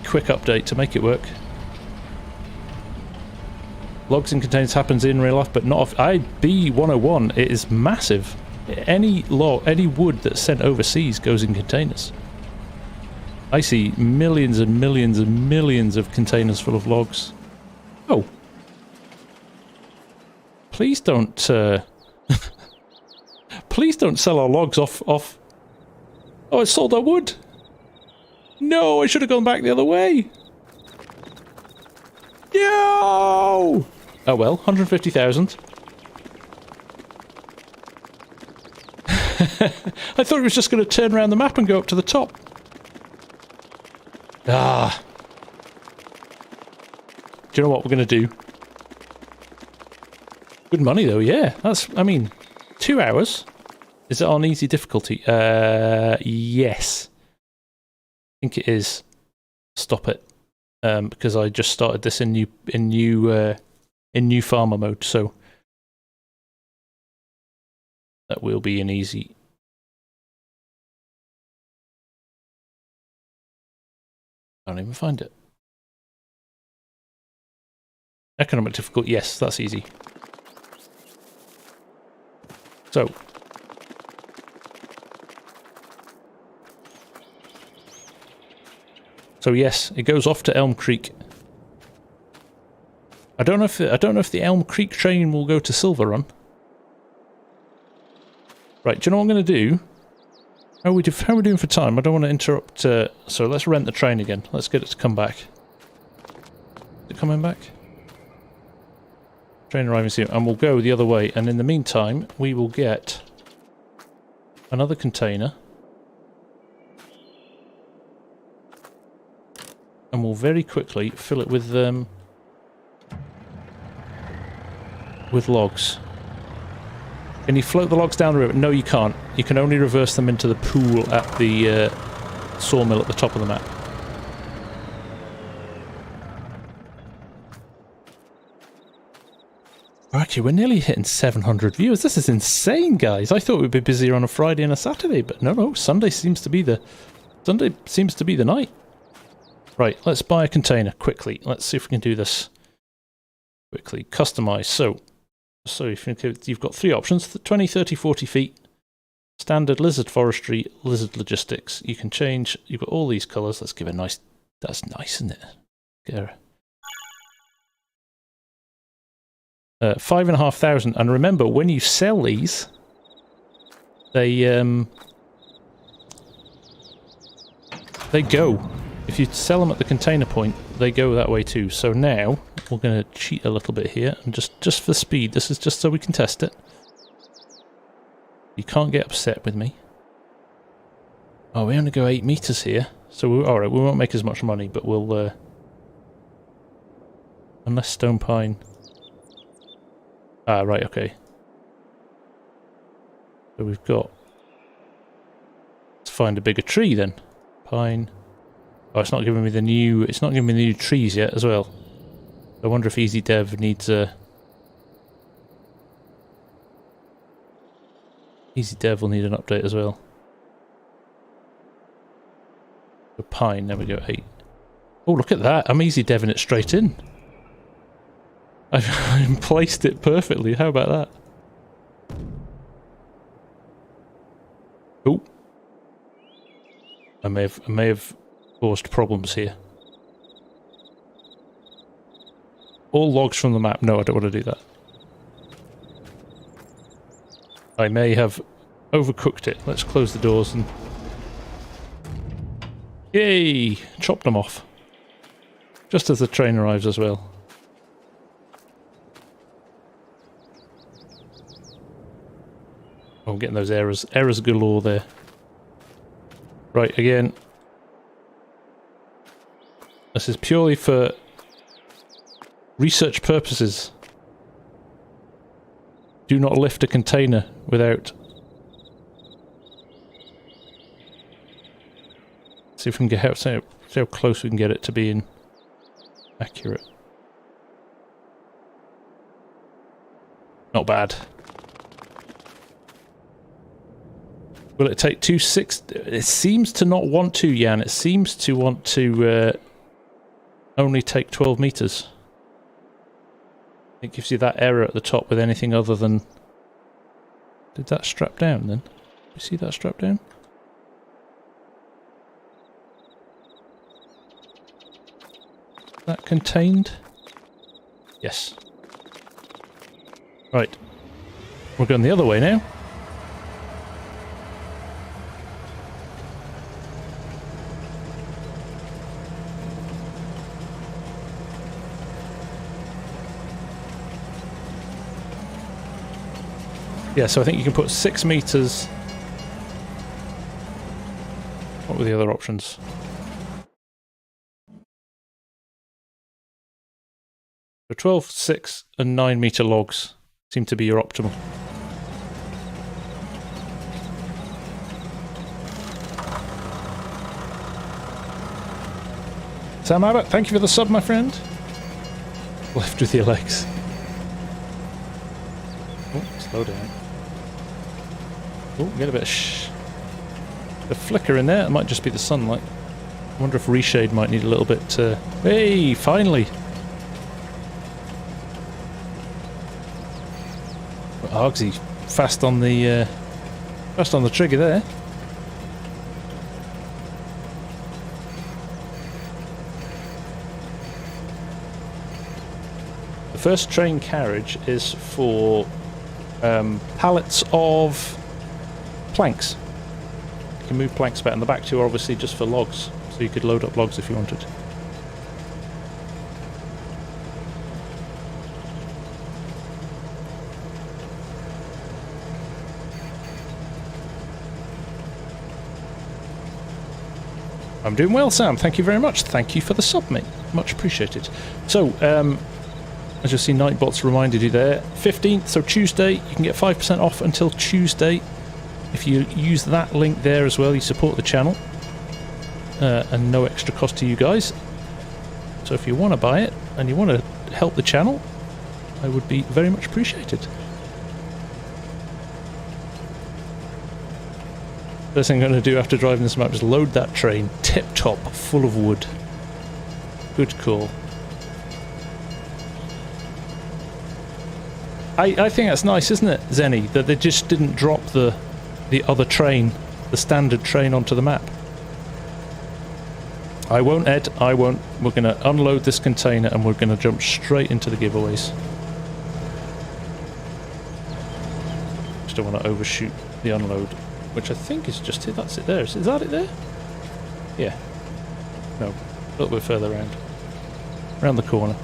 quick update to make it work. Logs in containers happens in real life, but not off B101. It is massive. Any wood that's sent overseas goes in containers. I see millions and millions and millions of containers full of logs. Oh. Please don't please don't sell our logs off. Oh, it sold our wood. No, I should have gone back the other way. No! Oh well, 150,000. I thought it was just going to turn around the map and go up to the top. Ah. Do you know what we're going to do? Good money though, yeah. That's, I mean, 2 hours. Is it on easy difficulty? Yes. I think it is. Stop it. Because I just started this in new farmer mode, so that will be an easy. I don't even find it. Economic difficult, yes, that's easy. So yes, it goes off to Elm Creek. I don't know if the Elm Creek train will go to Silver Run. Right, do you know what I'm going to do? How are we doing for time? I don't want to interrupt. So let's rent the train again. Let's get it to come back. Is it coming back? Train arriving soon, and we'll go the other way. And in the meantime, we will get another container. And we'll very quickly fill it with logs. Can you float the logs down the river? No, you can't. You can only reverse them into the pool at the sawmill at the top of the map. Okay, we're nearly hitting 700 viewers. This is insane, guys. I thought we'd be busier on a Friday and a Saturday, but no, Sunday seems to be the night. Right, let's buy a container quickly. Let's see if we can do this quickly. Customize. So you've got three options: 20, 30, 40 feet. Standard, lizard forestry, lizard logistics. You can change. You've got all these colors. Let's give it a nice. That's nice, isn't it? Get 5,500. And remember, when you sell these, they go. If you sell them at the container point, they go that way too. So now we're going to cheat a little bit here, and just for speed, this is just so we can test it. You can't get upset with me. Oh, we only go 8 meters here, so alright, we won't make as much money, but we'll unless stone pine. Ah, right, okay. So we've got, let's find a bigger tree then. Pine. Oh, it's not giving me the new trees yet as well. I wonder if Easy Dev needs a... Easy Dev will need an update as well. The pine, there we go, 8. Oh, look at that, I'm Easy Deving it straight in. I've placed it perfectly, how about that? Oh. I may have caused problems here. All logs from the map. No, I don't want to do that. I may have overcooked it. Let's close the doors and... Yay! Chopped them off. Just as the train arrives as well. Oh, I'm getting those errors. Errors galore there. Right, again. This is purely for research purposes. Do not lift a container without... See if we can get out, see how close we can get it to being accurate. Not bad. Will it take 260? It seems to not want to, Jan. It seems to want to only take 12 meters. It gives you that error at the top with anything other than... Did that strap down then? You see that strap down? That contained? Yes. Right. We're going the other way now. Yeah, so I think you can put 6 meters. What were the other options? So 12, 6 and 9 meter logs seem to be your optimal. Sam Abbott, thank you for the sub, my friend. Left with your legs. Oh, slow down. Oh, get a bit of the flicker in there. It might just be the sunlight. I wonder if reshade might need a little bit. Hey, finally! Argsy, fast on the trigger there. The first train carriage is for pallets of planks. You can move planks about, and the back two are obviously just for logs, so you could load up logs if you wanted. I'm doing well, Sam. Thank you very much. Thank you for the sub, mate. Much appreciated. So, as you'll see, Nightbot's reminded you there. 15th, so Tuesday, you can get 5% off until Tuesday. If you use that link there as well, you support the channel. And no extra cost to you guys. So if you want to buy it, and you want to help the channel, I would be very much appreciated. First thing I'm going to do after driving this map is load that train tip-top, full of wood. Good call. I think that's nice, isn't it, Zenny? That they just didn't drop the other train, the standard train, onto the map. I won't, Ed, I won't. We're going to unload this container and we're going to jump straight into the giveaways. Just don't want to overshoot the unload, which I think is just it. That's it there. Is that it there? Yeah. No, a little bit further around. Around the corner.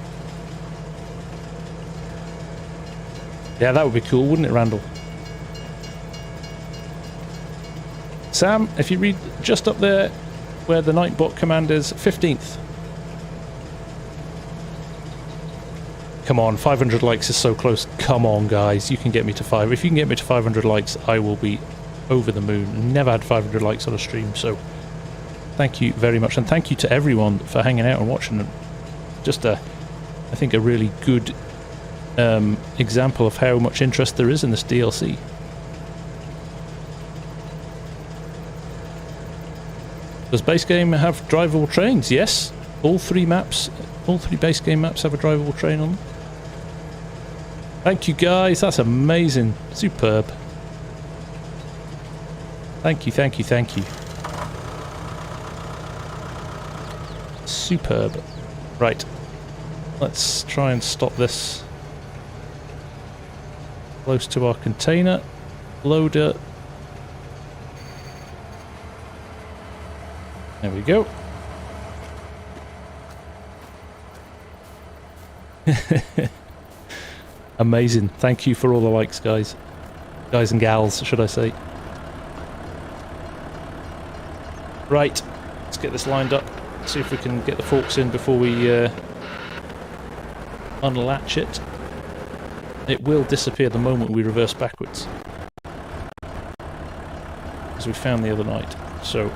Yeah, that would be cool, wouldn't it, Randall? Sam, if you read just up there where the Nightbot command is, 15th. Come on, 500 likes is so close. Come on, guys, you can get me to 5. If you can get me to 500 likes, I will be over the moon. Never had 500 likes on a stream, so thank you very much. And thank you to everyone for hanging out and watching. Just I think a really good example of how much interest there is in this DLC. Does base game have drivable trains? Yes. All three base game maps have a drivable train on them. Thank you guys, that's amazing. Superb. Thank you, thank you, thank you. Superb. Right. Let's try and stop this close to our container. Loader. There we go. Amazing. Thank you for all the likes, guys. Guys and gals, should I say. Right. Let's get this lined up. See if we can get the forks in before we unlatch it. It will disappear the moment we reverse backwards, as we found the other night. So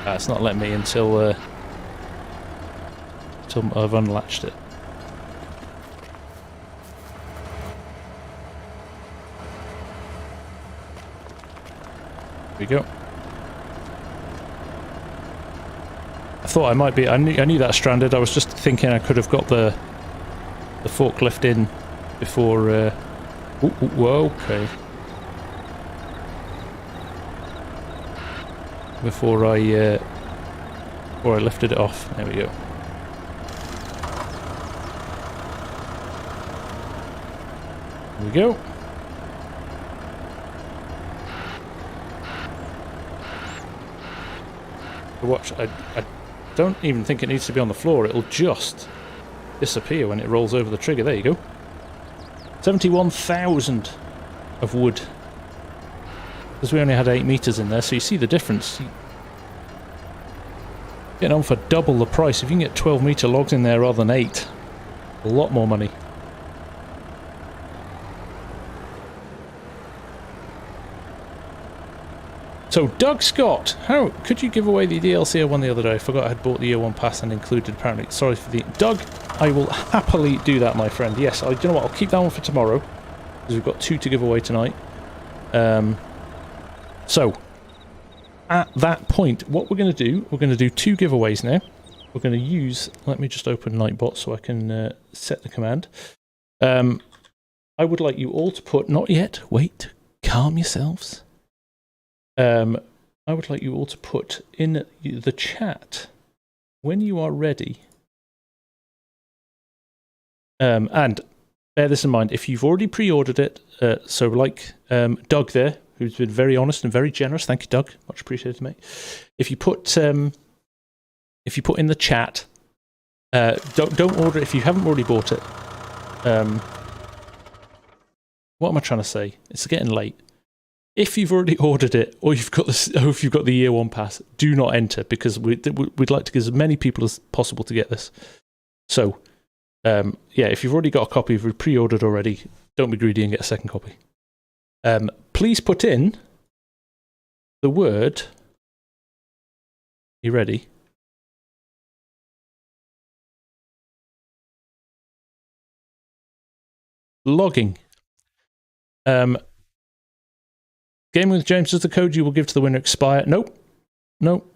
it's not letting me until I've unlatched it. There we go. I thought I might be. I knew that stranded. I was just thinking I could have got the forklift in before. Whoa, okay. Before I lifted it off. There we go. There we go. Watch. I don't even think it needs to be on the floor. It'll just disappear when it rolls over the trigger. There you go. 71,000 of wood. Because we only had 8 meters in there, so you see the difference. Getting on for double the price. If you can get 12 meter logs in there rather than 8, a lot more money. So, Doug Scott, how could you give away the DLC I won the other day? I forgot I had bought the year 1 pass and included, apparently. Sorry for the... Doug, I will happily do that, my friend. Yes, do you know what? I'll keep that one for tomorrow, because we've got 2 to give away tonight. So, at that point, what we're going to do, we're going to do 2 giveaways now. We're going to use... Let me just open Nightbot so I can set the command. I would like you all to put... Not yet. Wait. Calm yourselves. I would like you all to put in the chat when you are ready. And bear this in mind, if you've already pre-ordered it, so like Doug there, who's been very honest and very generous, thank you, Doug, much appreciated, mate. If you put in the chat, don't order it if you haven't already bought it. What am I trying to say? It's getting late. If you've already ordered it, or you've got if you've got the year 1 pass, do not enter, because we'd like to give as many people as possible to get this. So, yeah, if you've already got a copy, if you've pre-ordered already, don't be greedy and get a second copy. Please put in the word. You ready? Logging. Gaming with James, does the code you will give to the winner expire? Nope. Nope.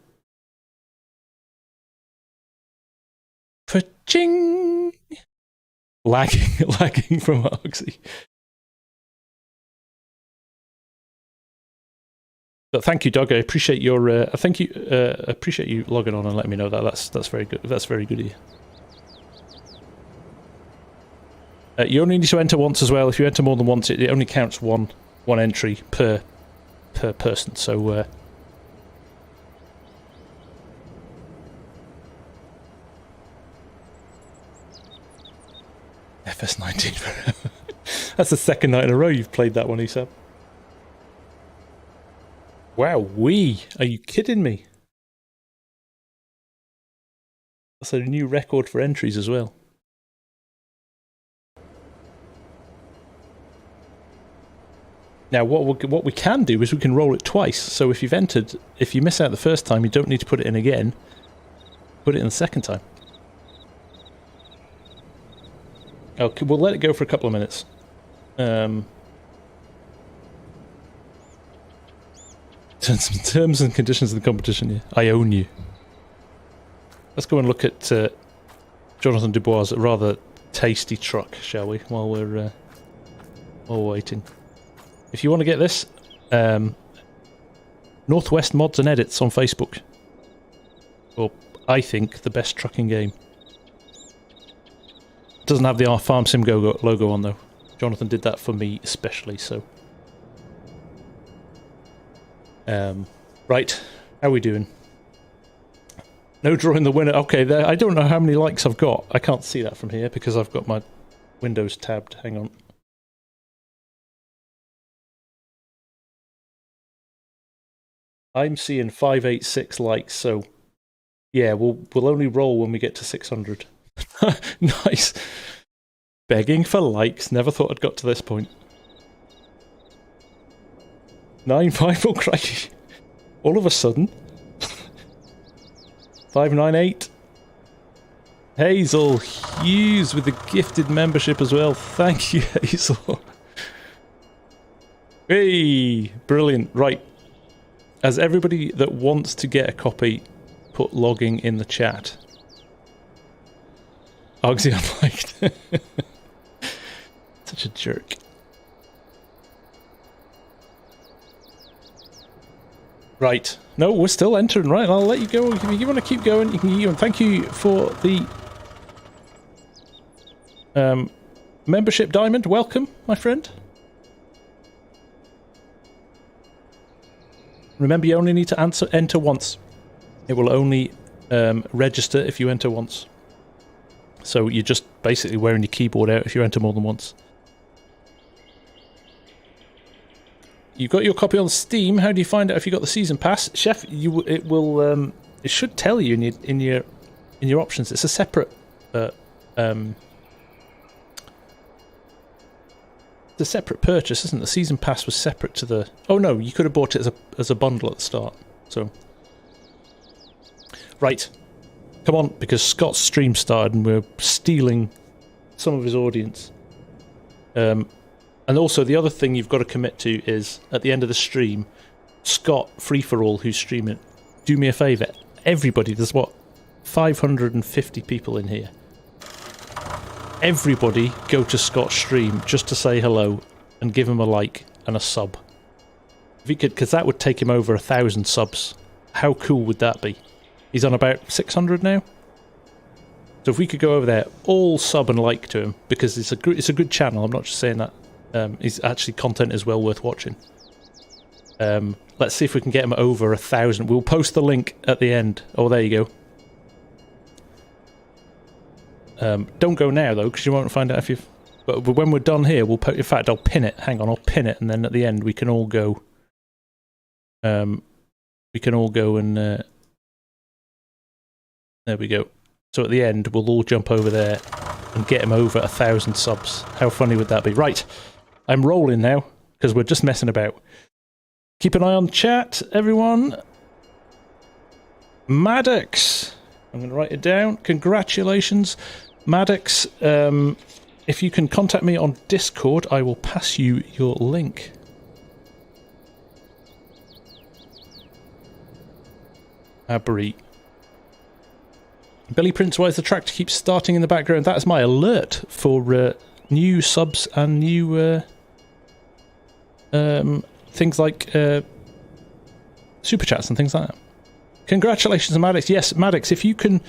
Fa-ching! Lagging from Oxy. But thank you, Doug. I appreciate your. Appreciate you logging on and letting me know that. That's very good. That's very good of you. You only need to enter once as well. If you enter more than once, it only counts one entry per person. So FS19. That's the second night in a row you've played that one, Isab. Wow, are you kidding me? That's a new record for entries as well. Now, what we can do is we can roll it twice. So if you miss out the first time, you don't need to put it in again. Put it in the second time. Okay, we'll let it go for a couple of minutes. Terms and conditions of the competition. Yeah, I own you. Let's go and look at Jonathan Dubois' rather tasty truck, shall we? While we're waiting. If you want to get this, Northwest Mods and Edits on Facebook. Well, I think the best trucking game. Doesn't have the Farmsim logo on though. Jonathan did that for me especially, so. Right, how are we doing? No drawing the winner. Okay, there. I don't know how many likes I've got. I can't see that from here because I've got my Windows tabbed. Hang on. I'm seeing 586 likes, so yeah, we'll only roll when we get to 600. Nice. Begging for likes. Never thought I'd got to this point. 9.5, oh crikey. All of a sudden. 598. Hazel Hughes with the gifted membership as well. Thank you, Hazel. Hey, brilliant. Right. As everybody that wants to get a copy, put logging in the chat. Ogsy unliked. Such a jerk. Right. No, we're still entering. Right, I'll let you go. If you want to keep going, you can keep going. Thank you for the membership diamond. Welcome, my friend. Remember, you only need to enter once. It will only register if you enter once. So you're just basically wearing your keyboard out if you enter more than once. You got your copy on Steam. How do you find out if you got the season pass, Chef? It should tell you in your options. It's a separate it's a separate purchase, isn't it? The season pass was separate to the... Oh no, you could have bought it as a bundle at the start. So, right, come on, because Scott's stream started and we're stealing some of his audience. And also the other thing you've got to commit to is at the end of the stream, Scott Free for All, who's streaming, do me a favour. Everybody, there's what, 550 people in here. Everybody go to Scott's stream just to say hello and give him a like and a sub. If you could, because that would take him over 1,000 subs. How cool would that be? He's on about 600 now. So if we could go over there, all sub and like to him, because it's a good channel. I'm not just saying that. His actually content is well worth watching. Let's see if we can get him over 1,000. We'll post the link at the end. Oh, there you go. Don't go now though, because you won't find out if you've... But when we're done here, we'll... In fact, I'll pin it. Hang on, I'll pin it, and then at the end we can all go... we can all go and... there we go. So at the end, we'll all jump over there and get him over 1,000 subs. How funny would that be? Right, I'm rolling now, because we're just messing about. Keep an eye on the chat, everyone. Maddox. I'm going to write it down. Congratulations. Maddox, if you can contact me on Discord, I will pass you your link. Abri. Billy Prince, why is the tractor keep starting in the background? That is my alert for new subs and new things like super chats and things like that. Congratulations, Maddox. Yes, Maddox, if you can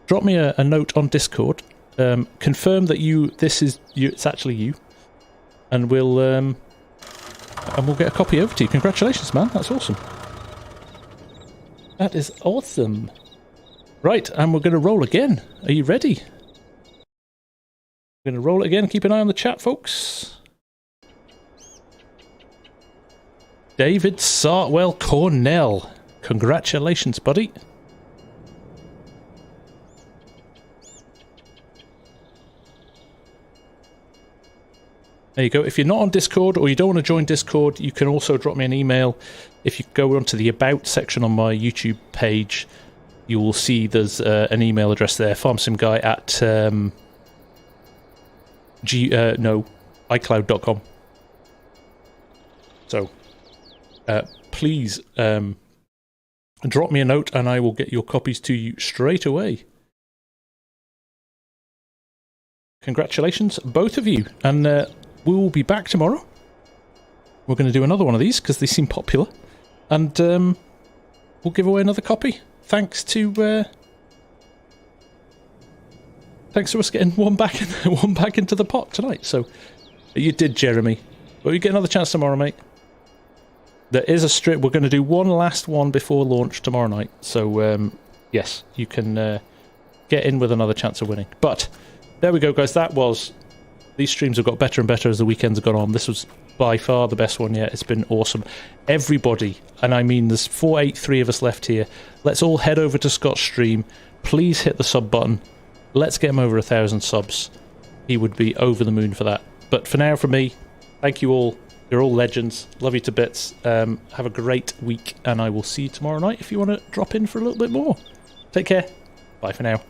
drop me a note on Discord, confirm that this is you. It's actually you, and we'll get a copy over to you. Congratulations, man! That's awesome. That is awesome. Right, and we're going to roll again. Are you ready? We're going to roll it again. Keep an eye on the chat, folks. David Sartwell Cornell. Congratulations, buddy. There you go. If you're not on Discord or you don't want to join Discord, you can also drop me an email. If you go onto the About section on my YouTube page, you will see there's an email address there, farmsimguy at iCloud.com. So please drop me a note and I will get your copies to you straight away. Congratulations, both of you. And we will be back tomorrow. We're going to do another one of these because they seem popular. And we'll give away another copy. Thanks to us getting one back into the pot tonight. So you did, Jeremy. But you get another chance tomorrow, mate. There is a strip. We're going to do one last one before launch tomorrow night. So yes, you can get in with another chance of winning. But there we go, guys. These streams have got better and better as the weekends have gone on. This was by far the best one yet. It's been awesome. Everybody, and I mean there's 483 of us left here. Let's all head over to Scott's stream. Please hit the sub button. Let's get him over 1,000 subs. He would be over the moon for that. But for now, from me, thank you all. You're all legends. Love you to bits. Have a great week, and I will see you tomorrow night if you want to drop in for a little bit more. Take care. Bye for now.